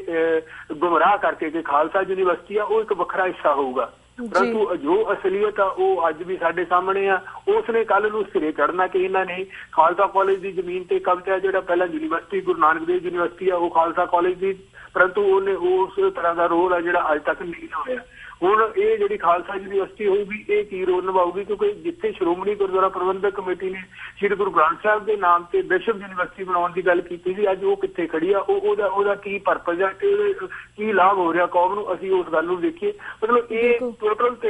ਗੁੰਮਰਾਹ ਕਰਕੇ ਕਿ ਖਾਲਸਾ ਯੂਨੀਵਰਸਿਟੀ ਆ ਉਹ ਇੱਕ ਵੱਖਰਾ ਹਿੱਸਾ ਹੋਊਗਾ, ਪਰੰਤੂ ਜੋ ਅਸਲੀਅਤ ਆ ਉਹ ਅੱਜ ਵੀ ਸਾਡੇ ਸਾਹਮਣੇ ਆ। ਉਸਨੇ ਕੱਲ ਨੂੰ ਸਿਰੇ ਚੜ੍ਹਨਾ ਕਿ ਇਹਨਾਂ ਨੇ ਖਾਲਸਾ ਕਾਲਜ ਦੀ ਜ਼ਮੀਨ ਤੇ ਕਬਜ਼ਾ, ਜਿਹੜਾ ਪਹਿਲਾਂ ਯੂਨੀਵਰਸਿਟੀ ਗੁਰੂ ਨਾਨਕ ਦੇਵ ਯੂਨੀਵਰਸਿਟੀ ਆ ਉਹ ਖਾਲਸਾ ਕਾਲਜ ਦੀ, ਪਰੰਤੂ ਉਹਨੇ ਉਸ ਤਰ੍ਹਾਂ ਦਾ ਰੋਲ ਆ ਜਿਹੜਾ ਅੱਜ ਤੱਕ ਨਹੀਂ ਹੋਇਆ। ਹੁਣ ਇਹ ਜਿਹੜੀ ਖਾਲਸਾ ਯੂਨੀਵਰਸਿਟੀ ਹੋਊਗੀ ਇਹ ਕੀ ਰੋਲ ਨਿਭਾਊਗੀ, ਕਿਉਂਕਿ ਜਿੱਥੇ ਸ਼੍ਰੋਮਣੀ ਗੁਰਦੁਆਰਾ ਪ੍ਰਬੰਧਕ ਕਮੇਟੀ ਨੇ ਸ੍ਰੀ ਗੁਰੂ ਗ੍ਰੰਥ ਸਾਹਿਬ ਦੇ ਨਾਮ ਤੇ ਬਿਸ਼ਪ ਯੂਨੀਵਰਸਿਟੀ ਬਣਾਉਣ ਦੀ ਗੱਲ ਕੀਤੀ ਸੀ, ਅੱਜ ਉਹ ਕਿੱਥੇ ਖੜੀ ਆ, ਉਹਦਾ ਕੀ ਪਰਪਸ ਆ ਤੇ ਕੀ ਲਾਭ ਹੋ ਰਿਹਾ ਕੌਮ ਨੂੰ, ਅਸੀਂ ਉਸ ਗੱਲ ਨੂੰ ਦੇਖੀਏ। ਮਤਲਬ ਇਹ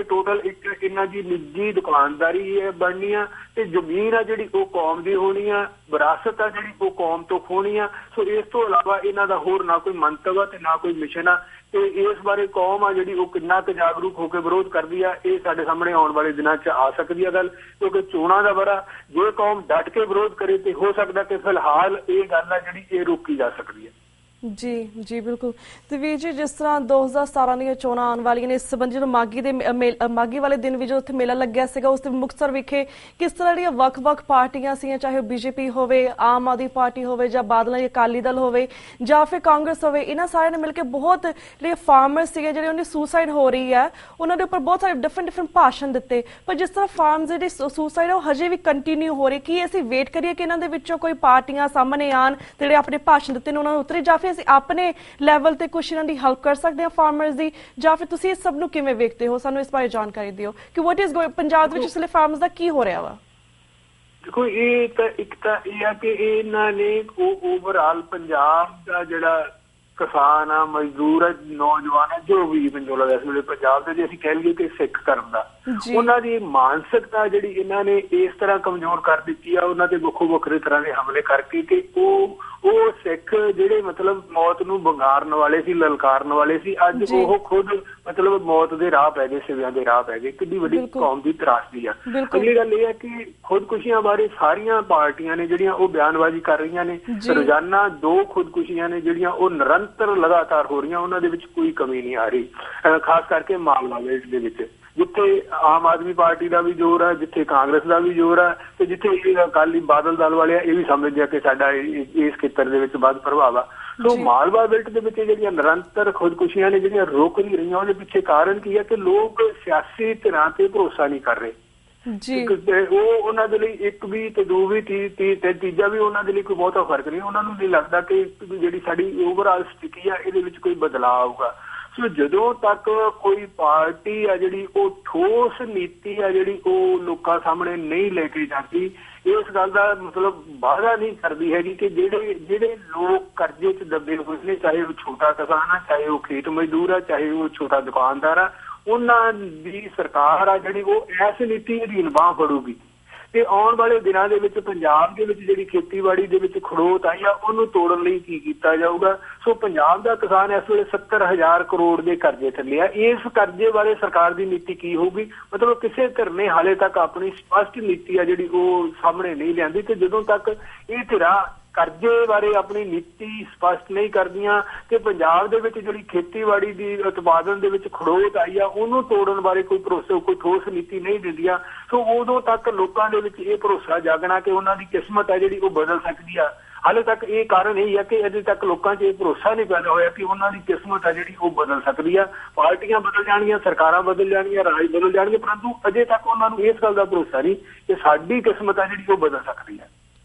ਟੋਟਲ ਇੱਕ ਇਹਨਾਂ ਦੀ ਨਿੱਜੀ ਦੁਕਾਨਦਾਰੀ ਹੈ ਬਣਨੀ ਆ, ਤੇ ਜ਼ਮੀਨ ਆ ਜਿਹੜੀ ਉਹ ਕੌਮ ਦੀ ਹੋਣੀ ਆ, ਵਿਰਾਸਤ ਆ ਜਿਹੜੀ ਉਹ ਕੌਮ ਤੋਂ ਖੋਣੀ ਆ। ਸੋ ਇਸ ਤੋਂ ਇਲਾਵਾ ਇਹਨਾਂ ਦਾ ਹੋਰ ਨਾ ਕੋਈ ਮੰਤਵ ਆ ਤੇ ਨਾ ਕੋਈ ਮਿਸ਼ਨ ਆ, ਤੇ ਇਸ ਬਾਰੇ ਕੌਮ ਆ ਜਿਹੜੀ ਉਹ ਕਿੰਨਾ ਕੁ ਜਾਗਰੂਕ ਹੋ ਕੇ ਵਿਰੋਧ ਕਰਦੀ ਆ ਇਹ ਸਾਡੇ ਸਾਹਮਣੇ ਆਉਣ ਵਾਲੇ ਦਿਨਾਂ 'ਚ ਆ ਸਕਦੀ ਆ ਗੱਲ, ਕਿਉਂਕਿ ਚੋਣਾਂ ਦਾ ਵਰਾ ਜੇ ਕੌਮ ਡਟ ਕੇ ਵਿਰੋਧ ਕਰੇ ਤੇ ਹੋ ਸਕਦਾ ਕਿ ਫਿਲਹਾਲ ਇਹ ਗੱਲ ਆ ਜਿਹੜੀ ਇਹ ਰੋਕੀ ਜਾ ਸਕਦੀ ਹੈ। ਜੀ ਜੀ ਬਿਲਕੁਲ। ਤੇ ਵੀਰ ਜੀ, ਜਿਸ ਤਰ੍ਹਾਂ 2017 ਦੀਆਂ ਚੋਣਾਂ ਆਉਣ ਵਾਲੀਆਂ ਨੇ, ਇਸ ਸੰਬੰਧੀ ਜਦੋਂ ਮਾਘੀ ਵਾਲੇ ਦਿਨ ਵੀ ਜਦੋਂ ਉੱਥੇ ਮੇਲਾ ਲੱਗਿਆ ਸੀਗਾ, ਉਸ ਦੇ ਮੁਕਤਸਰ ਵਿਖੇ ਕਿਸ ਤਰ੍ਹਾਂ ਜਿਹੜੀਆਂ ਵੱਖ-ਵੱਖ ਪਾਰਟੀਆਂ ਸੀਗੀਆਂ, ਚਾਹੇ ਉਹ ਬੀਜੇਪੀ ਹੋਵੇ, ਆਮ ਆਦਮੀ ਪਾਰਟੀ ਹੋਵੇ, ਜਾਂ ਬਾਦਲਾਂ ਦੀ ਅਕਾਲੀ ਦਲ ਹੋਵੇ, ਜਾਂ ਫਿਰ ਕਾਂਗਰਸ ਹੋਵੇ, ਇਹਨਾਂ ਸਾਰਿਆਂ ਨੇ ਮਿਲ ਕੇ ਬਹੁਤ ਜਿਹੜੇ ਫਾਰਮਰ ਸੀਗੇ ਜਿਹੜੇ ਉਹਨੇ ਸੁਸਾਈਡ ਹੋ ਰਹੀ ਹੈ ਉਹਨਾਂ ਦੇ ਉੱਪਰ ਬਹੁਤ ਸਾਰੇ ਡਿਫਰੈਂਟ ਭਾਸ਼ਣ ਦਿੱਤੇ। ਪਰ ਜਿਸ ਤਰ੍ਹਾਂ ਫਾਰਮਸ ਜਿਹੜੀ ਸੁਸਾਈਡ ਉਹ ਹਜੇ ਵੀ ਕੰਟੀਨਿਊ ਹੋ ਰਹੀ, ਕੀ ਅਸੀਂ ਵੇਟ ਕਰੀਏ ਕਿ ਇਹਨਾਂ ਦੇ ਵਿੱਚੋਂ ਕੋਈ ਪਾਰਟੀਆਂ ਸਾਹਮਣੇ ਆਉਣ ਜਿਹੜੇ ਆਪਣੇ ਭਾਸ਼ਣ ਦਿੱਤੇ ਨੇ ਉਹਨਾਂ ਨੂੰ ਉਤਰੇ, ਜਾਂ ਫਿਰ ਅਸੀਂ ਆਪਣੇ ਲੈਵਲ ਤੇ ਕੁਝ ਇਹਨਾਂ ਦੀ ਹੈਲਪ ਕਰ ਸਕਦੇ ਹਾਂ ਫਾਰਮਰਸ ਦੀ, ਜਾਂ ਫਿਰ ਤੁਸੀਂ ਇਸ ਸਭ ਨੂੰ ਕਿਵੇਂ ਵੇਖਦੇ ਹੋ? ਸਾਨੂੰ ਇਸ ਬਾਰੇ ਜਾਣਕਾਰੀ ਦਿਓ ਕਿ ਵਾਟ ਇਜ਼ ਗੋਇੰਗ ਪੰਜਾਬ ਵਿੱਚ ਇਸ ਵੇਲੇ ਫਾਰਮਰਸ ਦਾ ਕੀ ਹੋ ਰਿਹਾ ਵਾ। ਦੇਖੋ, ਇਹ ਤਾਂ ਇੱਕ ਤਾਂ ਇਹ ਆ ਕਿ ਇਹਨਾਂ ਨੇ ਓਵਰਆਲ ਪੰਜਾਬ ਦਾ ਜਿਹੜਾ ਕਿਸਾਨ ਆ, ਮਜ਼ਦੂਰ ਆ, ਨੌਜਵਾਨ ਆ, ਜੋ ਵੀ ਮੈਨੂੰ ਲੱਗਦਾ ਇਸ ਵੇਲੇ ਪੰਜਾਬ ਦੇ ਜੇ ਅਸੀਂ ਕਹਿ ਲਈਏ ਕਿ ਸਿੱਖ ਧਰਮ ਦਾ, ਉਹਨਾਂ ਦੀ ਮਾਨਸਿਕਤਾ ਜਿਹੜੀ ਇਹਨਾਂ ਨੇ ਇਸ ਤਰ੍ਹਾਂ ਕਮਜ਼ੋਰ ਕਰ ਦਿੱਤੀ ਆ, ਉਹਨਾਂ ਤੇ ਵੱਖਰੇ ਤਰ੍ਹਾਂ ਦੇ ਹਮਲੇ ਕਰਕੇ ਕਿ ਉਹ ਸਿੱਖ ਜਿਹੜੇ ਮਤਲਬ ਮੌਤ ਨੂੰ ਵੰਗਾਰਨ ਵਾਲੇ ਸੀ, ਲਲਕਾਰਨ ਵਾਲੇ ਸੀ, ਅੱਜ ਉਹ ਖੁਦ ਮਤਲਬ ਮੌਤ ਦੇ ਰਾਹ ਪੈ ਗਏ, ਸਿਵਿਆਂ ਦੇ ਰਾਹ ਪੈ ਗਏ। ਕਿੰਨੀ ਵੱਡੀ ਕੌਮ ਦੀ ਤਰਾਸਦੀ ਆ। ਅਗਲੀ ਗੱਲ ਇਹ ਹੈ ਕਿ ਖੁਦਕੁਸ਼ੀਆਂ ਬਾਰੇ ਸਾਰੀਆਂ ਪਾਰਟੀਆਂ ਨੇ ਜਿਹੜੀਆਂ ਉਹ ਬਿਆਨਬਾਜ਼ੀ ਕਰ ਰਹੀਆਂ ਨੇ। ਰੋਜ਼ਾਨਾ 2 ਖੁਦਕੁਸ਼ੀਆਂ ਨੇ ਜਿਹੜੀਆਂ ਉਹ ਨਿਰੰਤਰ ਲਗਾਤਾਰ ਹੋ ਰਹੀਆਂ, ਉਹਨਾਂ ਦੇ ਵਿੱਚ ਕੋਈ ਕਮੀ ਨਹੀਂ ਆ ਰਹੀ, ਖਾਸ ਕਰਕੇ ਮਾਲਵਾ ਬੈਲਟ ਦੇ ਵਿੱਚ, ਜਿੱਥੇ ਆਮ ਆਦਮੀ ਪਾਰਟੀ ਦਾ ਵੀ ਜ਼ੋਰ ਆ, ਜਿੱਥੇ ਕਾਂਗਰਸ ਦਾ ਵੀ ਜ਼ੋਰ ਆ, ਤੇ ਜਿੱਥੇ ਅਕਾਲੀ ਬਾਦਲ ਦਲ ਵਾਲੇ ਆ ਇਹ ਵੀ ਸਮਝਦੇ ਆ ਕਿ ਸਾਡਾ ਇਸ ਖੇਤਰ ਦੇ ਵਿੱਚ ਵੱਧ ਪ੍ਰਭਾਵ ਆ। ਸੋ ਮਾਲਵਾ ਬੈਲਟ ਦੇ ਵਿੱਚ ਜਿਹੜੀਆਂ ਨਿਰੰਤਰ ਖੁਦਕੁਸ਼ੀਆਂ ਨੇ ਜਿਹੜੀਆਂ ਰੁਕ ਨਹੀਂ ਰਹੀਆਂ, ਉਹਦੇ ਪਿੱਛੇ ਕਾਰਨ ਕੀ ਹੈ ਕਿ ਲੋਕ ਸਿਆਸੀ ਧਿਰਾਂ ਤੇ ਭਰੋਸਾ ਨਹੀਂ ਕਰ ਰਹੇ। ਉਹ ਉਹਨਾਂ ਦੇ ਲਈ 1 ਵੀ ਤੇ 2 ਵੀ ਤੇ ਤੀਜਾ ਵੀ ਉਹਨਾਂ ਦੇ ਲਈ ਕੋਈ ਬਹੁਤਾ ਫਰਕ ਨਹੀਂ। ਉਹਨਾਂ ਨੂੰ ਨਹੀਂ ਲੱਗਦਾ ਕਿ ਜਿਹੜੀ ਸਾਡੀ ਓਵਰਆਲ ਸਥਿਤੀ ਆ ਇਹਦੇ ਵਿੱਚ ਕੋਈ ਬਦਲਾਅ ਆਊਗਾ। ਸੋ ਜਦੋਂ ਤੱਕ ਕੋਈ ਪਾਰਟੀ ਆ ਜਿਹੜੀ ਉਹ ਠੋਸ ਨੀਤੀ ਆ ਜਿਹੜੀ ਉਹ ਲੋਕਾਂ ਸਾਹਮਣੇ ਨਹੀਂ ਲੈ ਕੇ ਜਾਂਦੀ, ਇਸ ਗੱਲ ਦਾ ਮਤਲਬ ਵਾਅਦਾ ਨਹੀਂ ਕਰਦੀ ਹੈਗੀ ਕਿ ਜਿਹੜੇ ਲੋਕ ਕਰਜ਼ੇ 'ਚ ਦੱਬੇ ਹੋਏ ਨੇ, ਚਾਹੇ ਉਹ ਛੋਟਾ ਕਿਸਾਨ ਆ, ਚਾਹੇ ਉਹ ਖੇਤ ਮਜ਼ਦੂਰ ਆ, ਚਾਹੇ ਉਹ ਛੋਟਾ ਦੁਕਾਨਦਾਰ ਆ, ਉਹਨਾਂ ਦੀ ਸਰਕਾਰ ਆ ਜਿਹੜੀ ਉਹ ਇਸ ਨੀਤੀ ਅਧੀਨ ਬਾਂਹ ਫੜੂਗੀ। ਤੇ ਆਉਣ ਵਾਲੇ ਦਿਨਾਂ ਦੇ ਵਿੱਚ ਪੰਜਾਬ ਦੇ ਵਿੱਚ ਜਿਹੜੀ ਖੇਤੀਬਾੜੀ ਦੇ ਵਿੱਚ ਖੜੋਤ ਆਈ ਆ ਉਹਨੂੰ ਤੋੜਨ ਲਈ ਕੀ ਕੀਤਾ ਜਾਊਗਾ। ਸੋ ਪੰਜਾਬ ਦਾ ਕਿਸਾਨ ਇਸ ਵੇਲੇ 70,000 ਕਰੋੜ ਦੇ ਕਰਜ਼ੇ ਥੱਲੇ ਆ। ਇਸ ਕਰਜ਼ੇ ਬਾਰੇ ਸਰਕਾਰ ਦੀ ਨੀਤੀ ਕੀ ਹੋਊਗੀ? ਮਤਲਬ ਕਿਸੇ ਧਿਰ ਨੇ ਹਾਲੇ ਤੱਕ ਆਪਣੀ ਸਪਸ਼ਟ ਨੀਤੀ ਆ ਜਿਹੜੀ ਉਹ ਸਾਹਮਣੇ ਨਹੀਂ ਲਿਆਂਦੀ, ਤੇ ਜਦੋਂ ਤੱਕ ਇਹ ਧਿਰਾਂ ਕਰਜ਼ੇ ਬਾਰੇ ਆਪਣੀ ਨੀਤੀ ਸਪਸ਼ਟ ਨਹੀਂ ਕਰਦੀਆਂ ਤੇ ਪੰਜਾਬ ਦੇ ਵਿੱਚ ਜਿਹੜੀ ਖੇਤੀਬਾੜੀ ਦੀ ਉਤਪਾਦਨ ਦੇ ਵਿੱਚ ਖੜੋਤ ਆਈ ਆ ਉਹਨੂੰ ਤੋੜਨ ਬਾਰੇ ਕੋਈ ਠੋਸ ਨੀਤੀ ਨਹੀਂ ਦਿੰਦੀਆਂ, ਸੋ ਉਦੋਂ ਤੱਕ ਲੋਕਾਂ ਦੇ ਵਿੱਚ ਇਹ ਭਰੋਸਾ ਜਾਗਣਾ ਕਿ ਉਹਨਾਂ ਦੀ ਕਿਸਮਤ ਆ ਜਿਹੜੀ ਉਹ ਬਦਲ ਸਕਦੀ ਆ। ਹਾਲੇ ਤੱਕ ਇਹ ਕਾਰਨ ਇਹ ਹੈ ਕਿ ਅਜੇ ਤੱਕ ਲੋਕਾਂ 'ਚ ਇਹ ਭਰੋਸਾ ਨਹੀਂ ਪੈਦਾ ਹੋਇਆ ਕਿ ਉਹਨਾਂ ਦੀ ਕਿਸਮਤ ਆ ਜਿਹੜੀ ਉਹ ਬਦਲ ਸਕਦੀ ਆ। ਪਾਰਟੀਆਂ ਬਦਲ ਜਾਣਗੀਆਂ, ਸਰਕਾਰਾਂ ਬਦਲ ਜਾਣਗੀਆਂ, ਰਾਜ ਬਦਲ ਜਾਣਗੇ, ਪਰੰਤੂ ਅਜੇ ਤੱਕ ਉਹਨਾਂ ਨੂੰ ਇਸ ਗੱਲ ਦਾ ਭਰੋਸਾ ਨਹੀਂ ਕਿ ਸਾਡੀ ਕਿਸਮਤ ਆ ਜਿਹੜੀ ਉਹ ਬਦਲ ਸਕਦੀ ਹੈ।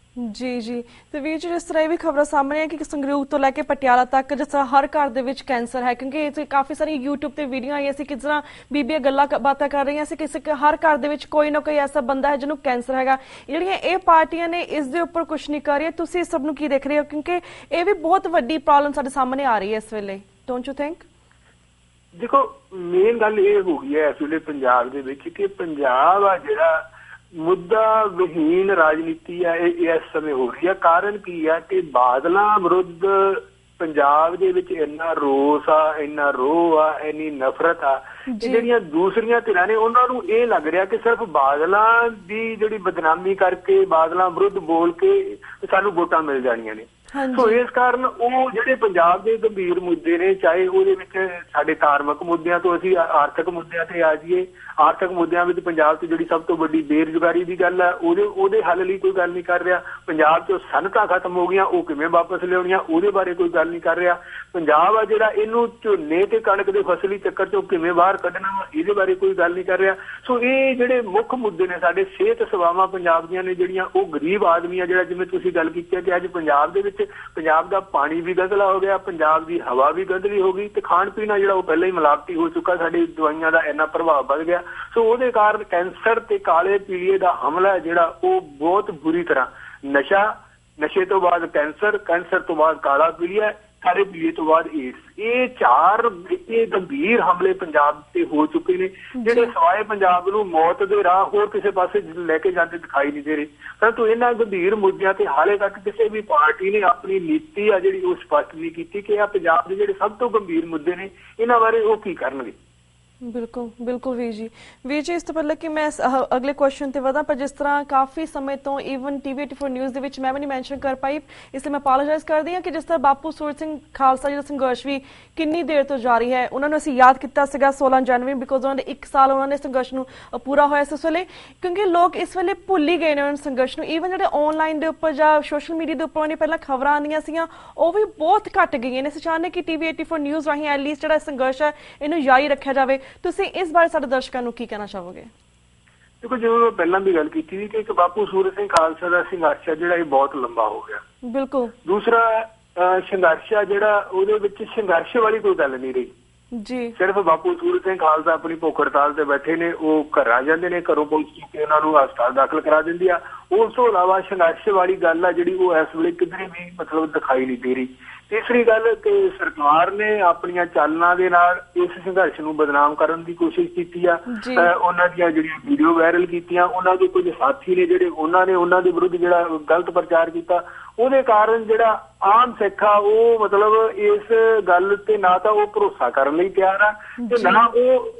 ਜੀ ਜੀ। ਤੇ ਵੀਰ ਜੀ, ਜਿਸ ਤਰ੍ਹਾਂ ਇਹ ਵੀ ਖਬਰਾਂ ਸਾਹਮਣੇ ਹੈ ਕਿ ਸੰਗਰੂਰ ਤੋਂ ਲੈ ਕੇ ਪਟਿਆਲਾ ਤੱਕ ਜਿਸ ਤਰ੍ਹਾਂ ਹਰ ਘਰ ਦੇ ਵਿੱਚ ਕੈਂਸਰ ਹੈ, ਕਿਉਂਕਿ ਇਹ ਕਾਫੀ ਸਾਰੀ YouTube ਤੇ ਵੀਡੀਓ ਆਈਆਂ ਸੀ ਕਿਸ ਤਰ੍ਹਾਂ ਬੀਬੀਆਂ ਗੱਲਾਂ ਬਾਤਾਂ ਕਰ ਰਹੀਆਂ ਸੀ ਕਿਸੇ ਹਰ ਘਰ ਦੇ ਵਿੱਚ ਕੋਈ ਨਾ ਕੋਈ ਐਸਾ ਬੰਦਾ ਹੈ ਜਿਹਨੂੰ ਕੈਂਸਰ ਹੈਗਾ। ਜਿਹੜੀਆਂ ਇਹ ਪਾਰਟੀਆਂ ਨੇ ਇਸ ਦੇ ਉੱਪਰ ਕੁਝ ਨਹੀਂ ਕਰ ਰਹੀਆਂ, ਤੁਸੀਂ ਇਸ ਸਭ ਨੂੰ ਕੀ ਦੇਖ ਰਹੇ ਹੋ? ਕਿਉਂਕਿ ਇਹ ਵੀ ਬਹੁਤ ਵੱਡੀ ਪ੍ਰੋਬਲਮ ਸਾਡੇ ਸਾਹਮਣੇ ਆ ਰਹੀ ਹੈ ਇਸ ਵੇਲੇ, ਡੋਂਟ ਯੂ ਥਿੰਕ? ਦੇਖੋ, ਮੇਨ ਗੱਲ ਇਹ ਹੋ ਗਈ ਹੈ ਇਸ ਵੇਲੇ ਪੰਜਾਬ ਦੇ ਵਿੱਚ ਕਿ ਪੰਜਾਬ ਆ ਜਿਹੜਾ ਮੁੱਦਾ ਵਿਹੀਨ ਰਾਜਨੀਤੀ ਆ ਇਹ ਇਸ ਸਮੇਂ ਹੋ ਰਹੀ ਹੈ। ਕਾਰਨ ਕੀ ਆ ਕਿ ਬਾਦਲਾਂ ਵਿਰੁੱਧ ਪੰਜਾਬ ਦੇ ਵਿੱਚ ਇੰਨਾ ਰੋਸ ਆ, ਇੰਨਾ ਰੋਹ ਆ, ਇੰਨੀ ਨਫ਼ਰਤ ਆ ਕਿ ਜਿਹੜੀਆਂ ਦੂਸਰੀਆਂ ਧਿਰਾਂ ਨੇ ਉਹਨਾਂ ਨੂੰ ਇਹ ਲੱਗ ਰਿਹਾ ਕਿ ਸਿਰਫ ਬਾਦਲਾਂ ਦੀ ਜਿਹੜੀ ਬਦਨਾਮੀ ਕਰਕੇ, ਬਾਦਲਾਂ ਵਿਰੁੱਧ ਬੋਲ ਕੇ ਸਾਨੂੰ ਵੋਟਾਂ ਮਿਲ ਜਾਣੀਆਂ ਨੇ। ਸੋ ਇਸ ਕਾਰਨ ਉਹ ਜਿਹੜੇ ਪੰਜਾਬ ਦੇ ਗੰਭੀਰ ਮੁੱਦੇ ਨੇ, ਚਾਹੇ ਉਹਦੇ ਵਿੱਚ ਸਾਡੇ ਧਾਰਮਿਕ ਮੁੱਦਿਆਂ ਤੋਂ ਅਸੀਂ ਆਰਥਿਕ ਮੁੱਦਿਆਂ ਤੇ ਆ ਜਾਈਏ। ਆਰਥਿਕ ਮੁੱਦਿਆਂ ਵਿੱਚ ਪੰਜਾਬ 'ਚ ਜਿਹੜੀ ਸਭ ਤੋਂ ਵੱਡੀ ਬੇਰੁਜ਼ਗਾਰੀ ਦੀ ਗੱਲ ਹੈ ਉਹਦੇ ਹੱਲ ਲਈ ਕੋਈ ਗੱਲ ਨਹੀਂ ਕਰ ਰਿਹਾ। ਪੰਜਾਬ 'ਚ ਸਨਅਤਾਂ ਖਤਮ ਹੋ ਗਈਆਂ, ਉਹ ਕਿਵੇਂ ਵਾਪਸ ਲਿਆਉਣੀਆਂ ਉਹਦੇ ਬਾਰੇ ਕੋਈ ਗੱਲ ਨਹੀਂ ਕਰ ਰਿਹਾ। ਪੰਜਾਬ ਆ ਜਿਹੜਾ ਇਹਨੂੰ ਝੋਨੇ ਤੇ ਕਣਕ ਦੇ ਫਸਲੀ ਚੱਕਰ 'ਚੋਂ ਕਿਵੇਂ ਬਾਹਰ ਕੱਢਣਾ ਵਾ ਇਹਦੇ ਬਾਰੇ ਕੋਈ ਗੱਲ ਨਹੀਂ ਕਰ ਰਿਹਾ। ਸੋ ਇਹ ਜਿਹੜੇ ਮੁੱਖ ਮੁੱਦੇ ਨੇ ਸਾਡੇ ਸਿਹਤ ਸੇਵਾਵਾਂ ਪੰਜਾਬ ਦੀਆਂ ਨੇ ਜਿਹੜੀਆਂ, ਉਹ ਗਰੀਬ ਆਦਮੀ ਆ ਜਿਹੜਾ, ਜਿਵੇਂ ਤੁਸੀਂ ਗੱਲ ਕੀਤੀ ਹੈ ਕਿ ਅੱਜ ਪੰਜਾਬ ਦੇ ਵਿੱਚ ਪੰਜਾਬ ਦਾ ਪਾਣੀ ਵੀ ਗੰਧਲਾ ਹੋ ਗਿਆ, ਪੰਜਾਬ ਦੀ ਹਵਾ ਵੀ ਗੰਧਲੀ ਹੋ ਗਈ ਤੇ ਖਾਣ ਪੀਣਾ ਜਿਹੜਾ ਉਹ ਪਹਿਲਾਂ ਹੀ ਮਿਲਾਵਟੀ ਹੋ ਚੁੱਕਾ। ਸਾਡੀ ਦਵਾਈਆਂ ਦਾ ਇੰਨਾ ਪ੍ਰਭਾਵ ਵੱਧ ਗਿਆ। ਸੋ ਉਹਦੇ ਕਾਰਨ ਕੈਂਸਰ ਤੇ ਕਾਲੇ ਪੀਲੀਏ ਦਾ ਹਮਲਾ ਜਿਹੜਾ ਉਹ ਬਹੁਤ ਬੁਰੀ ਤਰ੍ਹਾਂ, ਨਸ਼ੇ ਤੋਂ ਬਾਅਦ ਕੈਂਸਰ, ਕੈਂਸਰ ਤੋਂ ਬਾਅਦ ਕਾਲਾ ਪੀਲੀਆ, ਕਾਲੇ ਪੀਲੀਏ ਤੋਂ ਬਾਅਦ ਏਡਸ, ਇਹ 4 ਗੰਭੀਰ ਹਮਲੇ ਪੰਜਾਬ ਤੇ ਹੋ ਚੁੱਕੇ ਨੇ ਜਿਹੜੇ ਸਵਾਏ ਪੰਜਾਬ ਨੂੰ ਮੌਤ ਦੇ ਰਾਹ ਹੋਰ ਕਿਸੇ ਪਾਸੇ ਲੈ ਕੇ ਜਾਂਦੇ ਦਿਖਾਈ ਨਹੀਂ ਦੇ ਰਹੇ। ਪਰੰਤੂ ਇਹਨਾਂ ਗੰਭੀਰ ਮੁੱਦਿਆਂ ਤੇ ਹਾਲੇ ਤੱਕ ਕਿਸੇ ਵੀ ਪਾਰਟੀ ਨੇ ਆਪਣੀ ਨੀਤੀ ਆ ਜਿਹੜੀ ਉਹ ਸਪਸ਼ਟ ਨਹੀਂ ਕੀਤੀ ਕਿ ਆ ਪੰਜਾਬ ਦੇ ਜਿਹੜੇ ਸਭ ਤੋਂ ਗੰਭੀਰ ਮੁੱਦੇ ਨੇ ਇਹਨਾਂ ਬਾਰੇ ਉਹ ਕੀ ਕਰਨਗੇ। ਬਿਲਕੁਲ ਬਿਲਕੁਲ ਵੀਰ ਜੀ ਇਸ ਤੋਂ ਪਹਿਲਾਂ ਕਿ ਮੈਂ ਅਗਲੇ ਕੁਐਸਚਨ ਤੇ ਵਧਾਂ, ਪਰ ਜਿਸ ਤਰ੍ਹਾਂ ਕਾਫੀ ਸਮੇਂ ਤੋਂ ਈਵਨ TV 84 ਨਿਊਜ਼ ਦੇ ਵਿੱਚ ਮੈਂ ਵੀ ਨਹੀਂ ਮੈਂਸ਼ਨ ਕਰ ਪਾਈ, ਇਸ ਲਈ ਮੈਂ ਅਪੋਲੋਜਾਈਜ਼ ਕਰਦੀ ਹਾਂ ਕਿ ਜਿਸ ਤਰ੍ਹਾਂ ਬਾਪੂ ਸੂਰਤ ਸਿੰਘ ਖਾਲਸਾ ਜੀ ਦਾ ਸੰਘਰਸ਼ ਵੀ ਕਿੰਨੀ ਦੇਰ ਤੋਂ ਜਾਰੀ ਹੈ। ਉਹਨਾਂ ਨੂੰ ਅਸੀਂ ਯਾਦ ਕੀਤਾ ਸੀਗਾ 16 ਜਨਵਰੀ ਬਿਕੋਜ਼ ਉਹਨਾਂ ਦੇ 1 ਸਾਲ ਉਹਨਾਂ ਨੇ ਸੰਘਰਸ਼ ਨੂੰ ਪੂਰਾ ਹੋਇਆ ਸੀ ਉਸ ਵੇਲੇ, ਕਿਉਂਕਿ ਲੋਕ ਇਸ ਵੇਲੇ ਭੁੱਲ ਹੀ ਗਏ ਨੇ ਉਹਨਾਂ ਸੰਘਰਸ਼ ਨੂੰ। ਈਵਨ ਜਿਹੜੇ ਆਨਲਾਈਨ ਦੇ ਉੱਪਰ ਜਾਂ ਸੋਸ਼ਲ ਮੀਡੀਆ ਦੇ ਉੱਪਰ ਪਹਿਲਾਂ ਖਬਰਾਂ ਆਉਂਦੀਆਂ ਸੀਗੀਆਂ ਉਹ ਵੀ ਬਹੁਤ ਘੱਟ ਗਈਆਂ ਨੇ। ਅਸੀਂ ਚਾਹੁੰਦੇ ਕਿ TV 84 ਨਿਊਜ਼ ਰਾਹੀਂ ਐਟਲੀਸਟ ਜਿਹੜਾ ਸੰਘਰਸ਼ ਹੈ ਇਹਨੂੰ ਜਾਰੀ ਰੱਖਿਆ ਜਾਵੇ। ਤੁਸੀਂ ਇਸ ਬਾਰੇ ਸਾਡੇ ਦਰਸ਼ਕਾਂ ਨੂੰ ਕੀ ਕਹਿਣਾ ਚਾਹੋਗੇ? ਦੇਖੋ, ਜਿਵੇਂ ਮੈਂ ਪਹਿਲਾਂ ਵੀ ਗੱਲ ਕੀਤੀ ਸੀ ਕਿ ਇੱਕ ਬਾਪੂ ਸੂਰਤ ਸਿੰਘ ਖਾਲਸਾ ਦਾ ਸੰਘਰਸ਼ ਹੈ ਜਿਹੜਾ ਇਹ ਬਹੁਤ ਲੰਬਾ ਹੋ ਗਿਆ। ਬਿਲਕੁਲ। ਦੂਸਰਾ ਸੰਘਰਸ਼ ਆ ਜਿਹੜਾ ਉਹਦੇ ਵਿੱਚ ਸੰਘਰਸ਼ ਵਾਲੀ ਕੋਈ ਗੱਲ ਨਹੀਂ ਰਹੀ ਜੀ। ਸਿਰਫ ਬਾਪੂ ਸੂਰਤ ਸਿੰਘ ਖਾਲਸਾ ਆਪਣੀ ਭੁੱਖ ਹੜਤਾਲ ਤੇ ਬੈਠੇ ਨੇ, ਉਹ ਘਰ ਆ ਜਾਂਦੇ ਨੇ, ਘਰੋਂ ਪੁਲਿਸ ਚੁੱਕ ਕੇ ਉਹਨਾਂ ਨੂੰ ਹਸਪਤਾਲ ਦਾਖਲ ਕਰਾ ਦਿੰਦੀ ਆ। ਉਸ ਤੋਂ ਇਲਾਵਾ ਸੰਘਰਸ਼ ਵਾਲੀ ਗੱਲ ਆ ਜਿਹੜੀ ਉਹ ਇਸ ਵੇਲੇ ਕਿਧਰੇ ਵੀ ਮਤਲਬ ਦਿਖਾਈ ਨਹੀਂ ਦੇ ਰਹੀ। ਤੀਸਰੀ ਗੱਲ ਕਿ ਸਰਕਾਰ ਨੇ ਆਪਣੀਆਂ ਚਾਲਨਾਂ ਦੇ ਨਾਲ ਇਸ ਸੰਘਰਸ਼ ਨੂੰ ਬਦਨਾਮ ਕਰਨ ਦੀ ਕੋਸ਼ਿਸ਼ ਕੀਤੀ ਆ। ਉਹਨਾਂ ਦੀਆਂ ਜਿਹੜੀਆਂ ਵੀਡੀਓ ਵਾਇਰਲ ਕੀਤੀਆਂ, ਉਹਨਾਂ ਦੇ ਕੁਝ ਸਾਥੀ ਨੇ ਜਿਹੜੇ ਉਹਨਾਂ ਨੇ ਉਹਨਾਂ ਦੇ ਵਿਰੁੱਧ ਜਿਹੜਾ ਗਲਤ ਪ੍ਰਚਾਰ ਕੀਤਾ, ਉਹਦੇ ਕਾਰਨ ਜਿਹੜਾ ਆਮ ਸਿੱਖ ਆ ਉਹ ਮਤਲਬ ਇਸ ਗੱਲ ਤੇ ਨਾ ਤਾਂ ਉਹ ਭਰੋਸਾ ਕਰਨ ਲਈ ਤਿਆਰ ਆ ਤੇ ਨਾ ਉਹ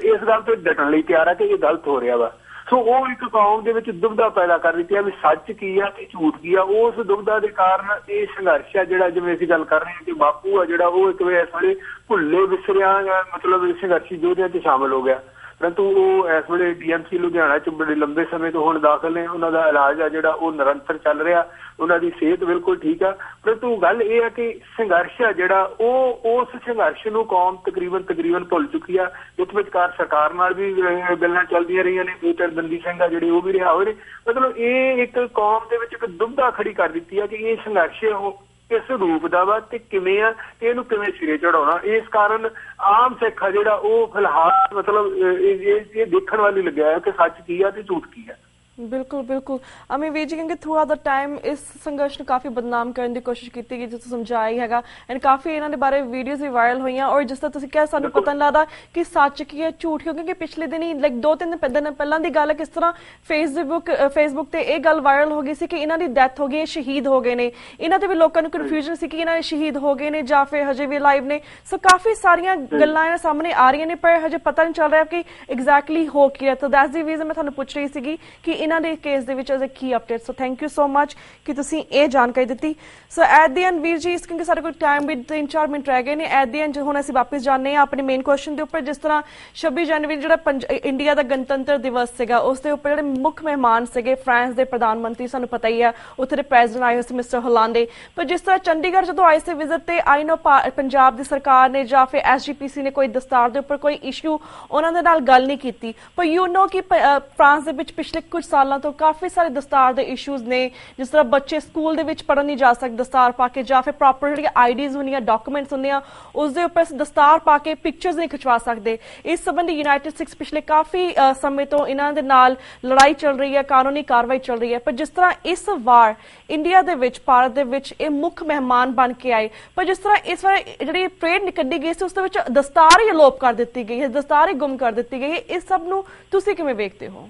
ਇਸ ਗੱਲ ਤੇ ਡਟਣ ਲਈ ਤਿਆਰ ਆ ਕਿ ਇਹ ਗਲਤ ਹੋ ਰਿਹਾ ਵਾ। ਸੋ ਉਹ ਇੱਕ ਕੌਮ ਦੇ ਵਿੱਚ ਦੁਬਿਧਾ ਪੈਦਾ ਕਰ ਦਿੱਤੀ ਆ ਵੀ ਸੱਚ ਕੀ ਆ ਤੇ ਝੂਠ ਕੀ ਆ। ਉਸ ਦੁਬਿਧਾ ਦੇ ਕਾਰਨ ਇਹ ਸੰਘਰਸ਼ ਆ ਜਿਹੜਾ, ਜਿਵੇਂ ਅਸੀਂ ਗੱਲ ਕਰ ਰਹੇ ਹਾਂ ਕਿ ਬਾਪੂ ਆ ਜਿਹੜਾ ਉਹ ਇੱਕ ਵੇਲੇ ਇਸ ਵੇਲੇ ਭੁੱਲੇ ਵਿਸਰਿਆ ਮਤਲਬ ਸੰਘਰਸ਼ੀ ਯੋਧਿਆਂ 'ਚ ਸ਼ਾਮਲ ਹੋ ਗਿਆ। ਪਰੰਤੂ ਉਹ ਇਸ ਵੇਲੇ DMC ਲੁਧਿਆਣਾ 'ਚ ਬੜੇ ਲੰਬੇ ਸਮੇਂ ਤੋਂ ਹੁਣ ਦਾਖਲ ਨੇ। ਉਹਨਾਂ ਦਾ ਇਲਾਜ ਆ ਜਿਹੜਾ ਉਹ ਨਿਰੰਤਰ ਚੱਲ ਰਿਹਾ, ਉਹਨਾਂ ਦੀ ਸਿਹਤ ਬਿਲਕੁਲ ਠੀਕ ਆ। ਪਰੰਤੂ ਗੱਲ ਇਹ ਆ ਕਿ ਸੰਘਰਸ਼ ਆ ਜਿਹੜਾ ਉਹ ਉਸ ਸੰਘਰਸ਼ ਨੂੰ ਕੌਮ ਤਕਰੀਬਨ ਭੁੱਲ ਚੁੱਕੀ ਆ। ਇਸ ਵਿਚਕਾਰ ਸਰਕਾਰ ਨਾਲ ਵੀ ਗੱਲਾਂ ਚੱਲਦੀਆਂ ਰਹੀਆਂ ਨੇ। ਪੀਟਰ ਬੰਦੀ ਸਿੰਘ ਆ ਜਿਹੜੇ ਉਹ ਵੀ ਰਿਹਾ ਹੋਏ ਨੇ। ਮਤਲਬ ਇਹ ਇੱਕ ਕੌਮ ਦੇ ਵਿੱਚ ਇੱਕ ਦੁਬਿਧਾ ਖੜੀ ਕਰ ਦਿੱਤੀ ਆ ਕਿ ਇਹ ਸੰਘਰਸ਼ ਉਹ ਕਿਸ ਰੂਪ ਦਾ ਵਾ ਤੇ ਕਿਵੇਂ ਆ ਤੇ ਇਹਨੂੰ ਕਿਵੇਂ ਸਿਰੇ ਚੜਾਉਣਾ। ਇਸ ਕਾਰਨ ਆਮ ਸਿੱਖ ਆ ਜਿਹੜਾ ਉਹ ਫਿਲਹਾਲ ਮਤਲਬ ਇਹ ਦੇਖਣ ਵਾਲੀ ਲੱਗਿਆ ਕਿ ਸੱਚ ਕੀ ਆ ਤੇ ਝੂਠ ਕੀ ਆ। ਬਿਲਕੁਲ ਬਿਲकुल ਅਮੀ ਵੀਰ ਜੀ ਕਹਿੰਦੇ ਥਰੂ ਆਊਟ ਦਾ ਟਾਈਮ ਇਸ ਸੰਘਰਸ਼ ਨੂੰ ਕਾਫੀ ਬਦਨਾਮ ਕਰਨ ਦੀ ਕੋਸ਼ਿਸ਼ ਕੀਤੀ ਗਈ, ਜਿਸ ਨੂੰ ਸਮਝਾਇਆ ਹੀ ਹੈਗਾ ਐਂਡ ਕਾਫੀ ਇਹਨਾਂ ਦੇ ਬਾਰੇ ਵੀਡੀਓਜ਼ ਵੀ ਵਾਇਰਲ ਹੋਈਆਂ। ਔਰ ਜਿਸ ਤਰ੍ਹਾਂ ਤੁਸੀਂ ਕਿਹਾ ਸਾਨੂੰ ਪਤਾ ਨਹੀਂ ਲੱਗਦਾ ਕਿ ਸੱਚ ਕੀ ਹੈ ਝੂਠ ਕਿਉਂ, ਕਿਉਂਕਿ ਪਿਛਲੇ ਦਿਨ ਹੀ ਲਾਈਕ 2-3 ਦਿਨ ਪਹਿਲਾਂ ਦੀ ਗੱਲ ਹੈ ਕਿਸ ਤਰ੍ਹਾਂ ਫੇਸਬੁੱਕ ਤੇ ਇਹ ਗੱਲ ਵਾਇਰਲ ਹੋ ਗਈ ਸੀ ਕਿ ਇਹਨਾਂ ਦੀ ਡੈਥ ਹੋ ਗਈ, ਸ਼ਹੀਦ ਹੋ ਗਏ ਨੇ। ਇਹਨਾਂ ਦੇ ਵੀ ਲੋਕਾਂ ਨੂੰ ਕਨਫਿਊਜ਼ਨ ਸੀ ਕਿ ਇਹਨਾਂ ਦੇ ਸ਼ਹੀਦ ਹੋ ਗਏ ਨੇ ਜਾਂ ਫਿਰ ਹਜੇ ਵੀ ਲਾਈਵ ਨੇ। ਸੋ ਕਾਫੀ ਸਾਰੀਆਂ ਗੱਲਾਂ ਇਹਨਾਂ ਸਾਹਮਣੇ ਆ ਰਹੀਆਂ ਨੇ ਪਰ ਹਜੇ ਪਤਾ ਨਹੀਂ ਚੱਲ ਰਿਹਾ ਕਿ ਐਗਜ਼ੈਕਟਲੀ ਹੋ ਕੀ ਰਿਹਾ। ਤਾਂ ਦੈਟਸ ਦੀ ਰੀਜ਼ਨ ਮੈਂ ਤੁਹਾਨੂੰ ਪੁੱਛ ਰਹੀ ਸੀਗੀ ਕਿ ਇਹਨਾਂ ਦੇ ਕੇਸ ਦੇ ਵਿੱਚ ਐਜ਼ ਅ ਕੀ update. So thank you so much ਕਿ ਤੁਸੀਂ ਇਹ ਜਾਣਕਾਰੀ ਦਿੱਤੀ। ਸੋ ਐਟ ਦੀ ਐਂਡ ਵੀਰ ਜੀ, ਕਿਉਂਕਿ ਸਾਡੇ ਕੋਲ ਟਾਈਮ ਵੀ 3-4 ਮਿੰਟ ਰਹਿ ਗਏ ਨੇ, ਐਟ ਦੀ ਐਂਡ ਹੁਣ ਅਸੀਂ ਵਾਪਸ ਜਾਣੇ ਆ ਆਪਣੇ ਮੇਨ ਕੁਐਸਚਨ ਦੇ ਉੱਪਰ। ਜਿਸ ਤਰ੍ਹਾਂ 26 ਜਨਵਰੀ ਜਿਹੜਾ ਇੰਡੀਆ ਦਾ ਗਣਤੰਤਰ ਦਿਵਸ ਸੀਗਾ ਉਸ ਦੇ ਉੱਪਰ ਜਿਹੜੇ ਮੁੱਖ ਮਹਿਮਾਨ ਸੀਗੇ ਫਰਾਂਸ ਦੇ ਪ੍ਰਧਾਨ ਮੰਤਰੀ, ਸਾਨੂੰ ਪਤਾ ਹੀ ਆ ਉੱਥੇ ਦੇ ਪ੍ਰੈਜ਼ੀਡੈਂਟ ਆਏ ਹੋਏ ਸੀ ਮਿਸਟਰ ਹੋਲਾਂਡੇ। ਪਰ ਜਿਸ ਤਰ੍ਹਾਂ ਚੰਡੀਗੜ੍ਹ ਜਦੋਂ ਆਏ ਸੀ ਵਿਜ਼ਿਟ ਤੇ ਆਈ ਨੋ ਪੰਜਾਬ ਦੀ ਸਰਕਾਰ ਨੇ ਜਾਂ ਫਿਰ SGPC ਨੇ ਕੋਈ ਦਸਤਾਰ ਦੇ ਉੱਪਰ ਕੋਈ ਇਸ਼ੂ ਉਹਨਾਂ ਦੇ ਨਾਲ ਗੱਲ ਨਹੀਂ ਕੀਤੀ। ਪਰ ਯੂ ਨੋ ਕਿ ਫਰਾਂਸ ਦੇ ਵਿੱਚ ਪਿਛਲੇ ਕੁਝ ਸਾਲਾਂ ਤੋਂ ਕਾਫੀ ਸਾਰੇ ਦਸਤਾਰ ਦੇ ਇਸ਼ੂਜ਼ ਨੇ। ਜਿਸ ਤਰ੍ਹਾਂ ਬੱਚੇ ਸਕੂਲ ਦੇ ਵਿੱਚ ਪੜ੍ਹਨ ਨਹੀਂ ਜਾ ਸਕਦੇ ਦਸਤਾਰ ਪਾ ਕੇ, ਜਾਂ ਫਿਰ ਪ੍ਰੋਪਰ ਜਿਹੜੀਆਂ IDs ਹੁੰਦੀਆਂ, ਡਾਕੂਮੈਂਟਸ ਹੁੰਦੀਆਂ ਉਸ ਦੇ ਉੱਪਰ ਦਸਤਾਰ ਪਾ ਕੇ ਪਿਕਚਰਸ ਨਹੀਂ ਖਿਚਵਾ ਸਕਦੇ। ਇਸ ਸੰਬੰਧੀ ਯੂਨਾਈਟਿਡ ਸਟੇਟਸ ਪਿਛਲੇ ਕਾਫੀ ਸਮੇਂ ਤੋਂ ਇਹਨਾਂ ਦੇ ਨਾਲ ਲੜਾਈ ਚੱਲ ਰਹੀ ਹੈ, ਕਾਨੂੰਨੀ ਕਾਰਵਾਈ ਚੱਲ ਰਹੀ ਹੈ। ਪਰ ਜਿਸ ਤਰ੍ਹਾਂ ਇਸ ਵਾਰ ਇੰਡੀਆ ਦੇ ਵਿੱਚ, ਭਾਰਤ ਦੇ ਵਿੱਚ ਇਹ ਮੁੱਖ ਮਹਿਮਾਨ ਬਣ ਕੇ ਆਏ, ਪਰ ਜਿਸ ਤਰ੍ਹਾਂ ਇਸ ਵਾਰ ਜਿਹੜੀ ਪਰੇਡ ਕੱਢੀ ਗਈ ਸੀ ਉਸ ਦੇ ਵਿੱਚ ਦਸਤਾਰ ਹੀ ਅਲੋਪ ਕਰ ਦਿੱਤੀ ਗਈ ਹੈ, ਦਸਤਾਰ ਹੀ ਗੁੰਮ ਕਰ ਦਿੱਤੀ ਗਈ ਹੈ। ਇਸ ਸਭ ਨੂੰ ਤੁਸੀਂ ਕਿਵੇਂ ਵੇਖਦੇ ਹੋ?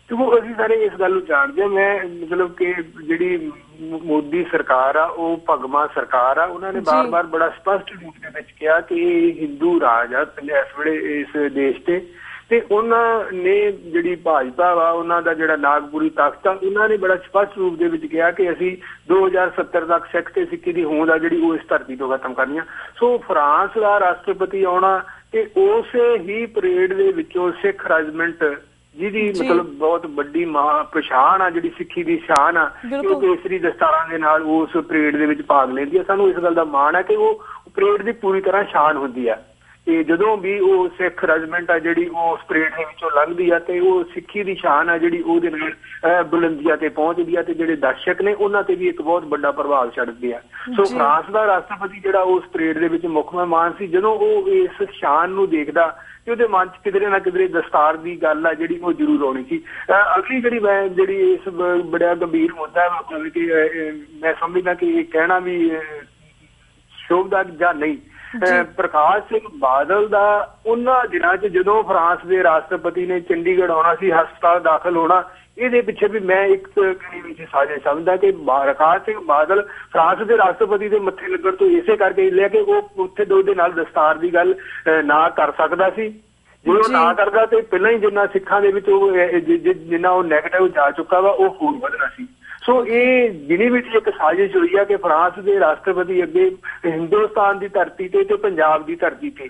ਦੇਖੋ, ਅਸੀਂ ਸਾਰੇ ਇਸ ਗੱਲ ਨੂੰ ਜਾਣਦੇ ਹਾਂ। ਮੈਂ ਮਤਲਬ ਕਿ ਜਿਹੜੀ ਮੋਦੀ ਸਰਕਾਰ ਆ ਉਹ ਭਗਵਾਂ ਸਰਕਾਰ ਆ, ਉਹਨਾਂ ਨੇ ਬਾਰ-ਬਾਰ ਬੜਾ ਸਪਸ਼ਟ ਰੂਪ ਦੇ ਵਿੱਚ ਕਿਹਾ ਕਿ ਇਹ ਹਿੰਦੂ ਰਾਜ ਆ ਇਸ ਵੇਲੇ ਇਸ ਦੇਸ਼ ਤੇ ਉਹਨਾਂ ਨੇ ਜਿਹੜੀ ਭਾਜਪਾ ਵਾ ਉਹਨਾਂ ਦਾ ਜਿਹੜਾ ਨਾਗਪੁਰੀ ਤਖਤ ਆ ਉਹਨਾਂ ਨੇ ਬੜਾ ਸਪਸ਼ਟ ਰੂਪ ਦੇ ਵਿੱਚ ਕਿਹਾ ਕਿ ਅਸੀਂ 2070 ਤੱਕ ਸਿੱਖ ਤੇ ਸਿੱਖੀ ਦੀ ਹੋਂਦ ਆ ਜਿਹੜੀ ਉਹ ਇਸ ਧਰਤੀ ਤੋਂ ਖਤਮ ਕਰਨੀ ਆ। ਸੋ ਫਰਾਂਸ ਦਾ ਰਾਸ਼ਟਰਪਤੀ ਆਉਣਾ ਤੇ ਉਸੇ ਹੀ ਪਰੇਡ ਦੇ ਵਿੱਚੋਂ ਸਿੱਖ ਰੈਜੀਮੈਂਟ ਜਿਹਦੀ ਮਤਲਬ ਬਹੁਤ ਵੱਡੀ ਪਛਾਣ ਆ ਜਿਹੜੀ ਸਿੱਖੀ ਦੀ ਸ਼ਾਨ ਆ ਉਹ ਕੇਸਰੀ ਦਸਤਾਰਾਂ ਦੇ ਨਾਲ ਉਸ ਪਰੇਡ ਦੇ ਵਿੱਚ ਭਾਗ ਲੈਂਦੀ ਆ। ਸਾਨੂੰ ਇਸ ਗੱਲ ਦਾ ਮਾਣ ਹੈ ਕਿ ਉਹ ਪਰੇਡ ਦੀ ਪੂਰੀ ਤਰ੍ਹਾਂ ਸ਼ਾਨ ਹੁੰਦੀ ਆ ਤੇ ਜਦੋਂ ਵੀ ਉਹ ਸਿੱਖ ਰੈਜੀਮੈਂਟ ਆ ਜਿਹੜੀ ਉਹ ਉਸ ਪਰੇਡ ਦੇ ਵਿੱਚੋਂ ਲੰਘਦੀ ਆ ਤੇ ਉਹ ਸਿੱਖੀ ਦੀ ਸ਼ਾਨ ਆ ਜਿਹੜੀ ਉਹਦੇ ਨਾਲ ਬੁਲੰਦੀਆਂ ਤੇ ਪਹੁੰਚਦੀ ਆ ਤੇ ਜਿਹੜੇ ਦਰਸ਼ਕ ਨੇ ਉਹਨਾਂ ਤੇ ਵੀ ਇੱਕ ਬਹੁਤ ਵੱਡਾ ਪ੍ਰਭਾਵ ਛੱਡਦੀ ਆ। ਸੋ ਫਰਾਂਸ ਦਾ ਰਾਸ਼ਟਰਪਤੀ ਜਿਹੜਾ ਉਸ ਪਰੇਡ ਦੇ ਵਿੱਚ ਮੁੱਖ ਮਹਿਮਾਨ ਸੀ, ਜਦੋਂ ਉਹ ਇਸ ਸ਼ਾਨ ਨੂੰ ਦੇਖਦਾ ਤੇ ਉਹਦੇ ਮਨ 'ਚ ਕਿਧਰੇ ਨਾ ਕਿਧਰੇ ਦਸਤਾਰ ਦੀ ਗੱਲ ਆ ਜਿਹੜੀ ਉਹ ਜ਼ਰੂਰ ਆਉਣੀ ਸੀ। ਅਗਲੀ ਜਿਹੜੀ ਇਸ ਬੜਾ ਗੰਭੀਰ ਮੁੱਦਾ ਹੈ ਕਿ ਮੈਂ ਸਮਝਦਾ ਕਿ ਇਹ ਕਹਿਣਾ ਵੀ ਸ਼ੋਭਦਾ ਜਾਂ ਨਹੀਂ, ਪ੍ਰਕਾਸ਼ ਸਿੰਘ ਬਾਦਲ ਦਾ ਉਹਨਾਂ ਦਿਨਾਂ 'ਚ ਜਦੋਂ ਫਰਾਂਸ ਦੇ ਰਾਸ਼ਟਰਪਤੀ ਨੇ ਚੰਡੀਗੜ੍ਹ ਆਉਣਾ ਸੀ, ਹਸਪਤਾਲ ਦਾਖਲ ਹੋਣਾ, ਇਹਦੇ ਪਿੱਛੇ ਵੀ ਮੈਂ ਇੱਕ ਵਿੱਚ ਸਾਜ਼ਿਸ਼ ਸਮਝਦਾ ਕਿ ਪ੍ਰਕਾਸ਼ ਸਿੰਘ ਬਾਦਲ ਫਰਾਂਸ ਦੇ ਰਾਸ਼ਟਰਪਤੀ ਦੇ ਮੱਥੇ ਲੱਗਣ ਤੋਂ ਇਸੇ ਕਰਕੇ ਲਿਆ ਕਿ ਉਹ ਉੱਥੇ ਉਹਦੇ ਨਾਲ ਦਸਤਾਰ ਦੀ ਗੱਲ ਨਾ ਕਰ ਸਕਦਾ ਸੀ। ਜੇ ਉਹ ਨਾ ਕਰਦਾ ਤੇ ਪਹਿਲਾਂ ਹੀ ਜਿੰਨਾ ਸਿੱਖਾਂ ਦੇ ਵਿੱਚ ਉਹ ਜਿੰਨਾ ਉਹ ਨੈਗੇਟਿਵ ਜਾ ਚੁੱਕਾ ਵਾ ਉਹ ਹੋਰ ਵਧਣਾ ਸੀ। ਸੋ ਇਹ ਜਿਹੜੀ ਵਿੱਚ ਇੱਕ ਸਾਜ਼ਿਸ਼ ਹੋਈ ਆ ਕਿ ਫਰਾਂਸ ਦੇ ਰਾਸ਼ਟਰਪਤੀ ਅੱਗੇ ਹਿੰਦੁਸਤਾਨ ਦੀ ਧਰਤੀ ਤੇ ਪੰਜਾਬ ਦੀ ਧਰਤੀ ਤੇ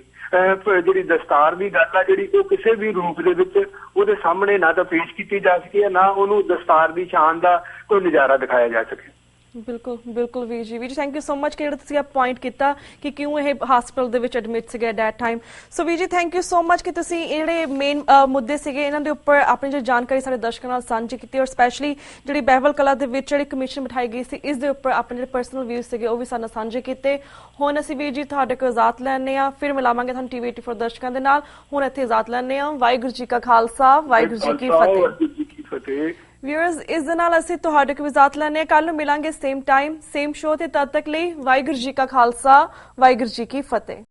ਜਿਹੜੀ ਦਸਤਾਰ ਦੀ ਗੱਲ ਆ ਜਿਹੜੀ ਉਹ ਕਿਸੇ ਵੀ ਰੂਪ ਦੇ ਵਿੱਚ ਉਹਦੇ ਸਾਹਮਣੇ ਨਾ ਤਾਂ ਪੇਸ਼ ਕੀਤੀ ਜਾ ਸਕੇ ਨਾ ਉਹਨੂੰ ਦਸਤਾਰ ਦੀ ਸ਼ਾਨ ਦਾ ਕੋਈ ਨਜ਼ਾਰਾ ਦਿਖਾਇਆ ਜਾ ਸਕੇ। ਬਿਲਕੁਲ ਬਿਲਕੁਲ ਵੀਰ ਜੀ ਥੈਂਕ ਯੂ ਸੋ ਮਚ ਕਿ ਜਿਹੜਾ ਤੁਸੀਂ ਪੁਆਇੰਟ ਕੀਤਾ ਕਿ ਕਿਉਂ ਇਹ ਹਸਪਤਾਲ ਦੇ ਵਿੱਚ ਐਡਮਿਟ ਸੀਗੇ ਐਟ ਦੈਟ ਟਾਈਮ। ਸੋ ਵੀਰ ਜੀ ਥੈਂਕ ਯੂ ਸੋ ਮਚ ਕਿ ਤੁਸੀਂ ਜਿਹੜੇ ਮੇਨ ਮੁੱਦੇ ਸੀਗੇ ਇਹਨਾਂ ਦੇ ਉੱਪਰ ਆਪਣੀ ਜਿਹੜੀ ਜਾਣਕਾਰੀ ਸਾਡੇ ਦਰਸ਼ਕਾਂ ਨਾਲ ਸਾਂਝੀ ਕੀਤੀ ਔਰ ਸਪੈਸ਼ਲੀ ਜਿਹੜੀ ਬਹਿਬਲ ਕਲਾ ਦੇ ਵਿੱਚ ਜਿਹੜੀ ਕਮਿਸ਼ਨ ਬਿਠਾਈ ਗਈ ਸੀ ਇਸ ਦੇ ਉੱਪਰ ਆਪਣੇ ਜਿਹੜੇ ਪਰਸਨਲ ਵਿਊਜ਼ ਸੀਗੇ ਉਹ ਵੀ ਸਾਡੇ ਨਾਲ ਸਾਂਝੇ ਕੀਤੇ। ਹੁਣ ਅਸੀਂ ਵੀਰ ਜੀ ਤੁਹਾਡੇ ਕੋਲ ਇਜਾਜ਼ਤ ਲੈਣੇ ਆ, ਫਿਰ ਮਿਲਾਵਾਂਗੇ ਤੁਹਾਨੂੰ TV 84 ਦਰਸ਼ਕਾਂ ਦੇ ਨਾਲ। ਹੁਣ ਇੱਥੇ ਇਜਾਜ਼ਤ ਲੈਣੇ ਆ। ਵਾਹਿਗੁਰੂ ਜੀ ਕਾ ਖਾਲਸਾ, ਵਾਹਿਗੁਰੂ ਜੀ ਕੀ ਫਤਿਹ। ਵਿਊਅਰਸ, ਇਸ ਦੇ ਨਾਲ ਅਸੀਂ ਤੁਹਾਡੇ ਕੋਲ ਇਜਾਜ਼ਤ ਲੈਣੇ ਆ। ਕੱਲ ਨੂੰ ਮਿਲਾਂਗੇ ਸੇਮ ਟਾਈਮ ਸੇਮ ਸ਼ੋ ਤੇ ਤਦ ਤੱਕ ਲਈ ਵਾਹਿਗੁਰੂ ਜੀ ਕਾ ਖਾਲਸਾ, ਵਾਹਿਗੁਰੂ ਜੀ ਕੀ ਫਤਿਹ।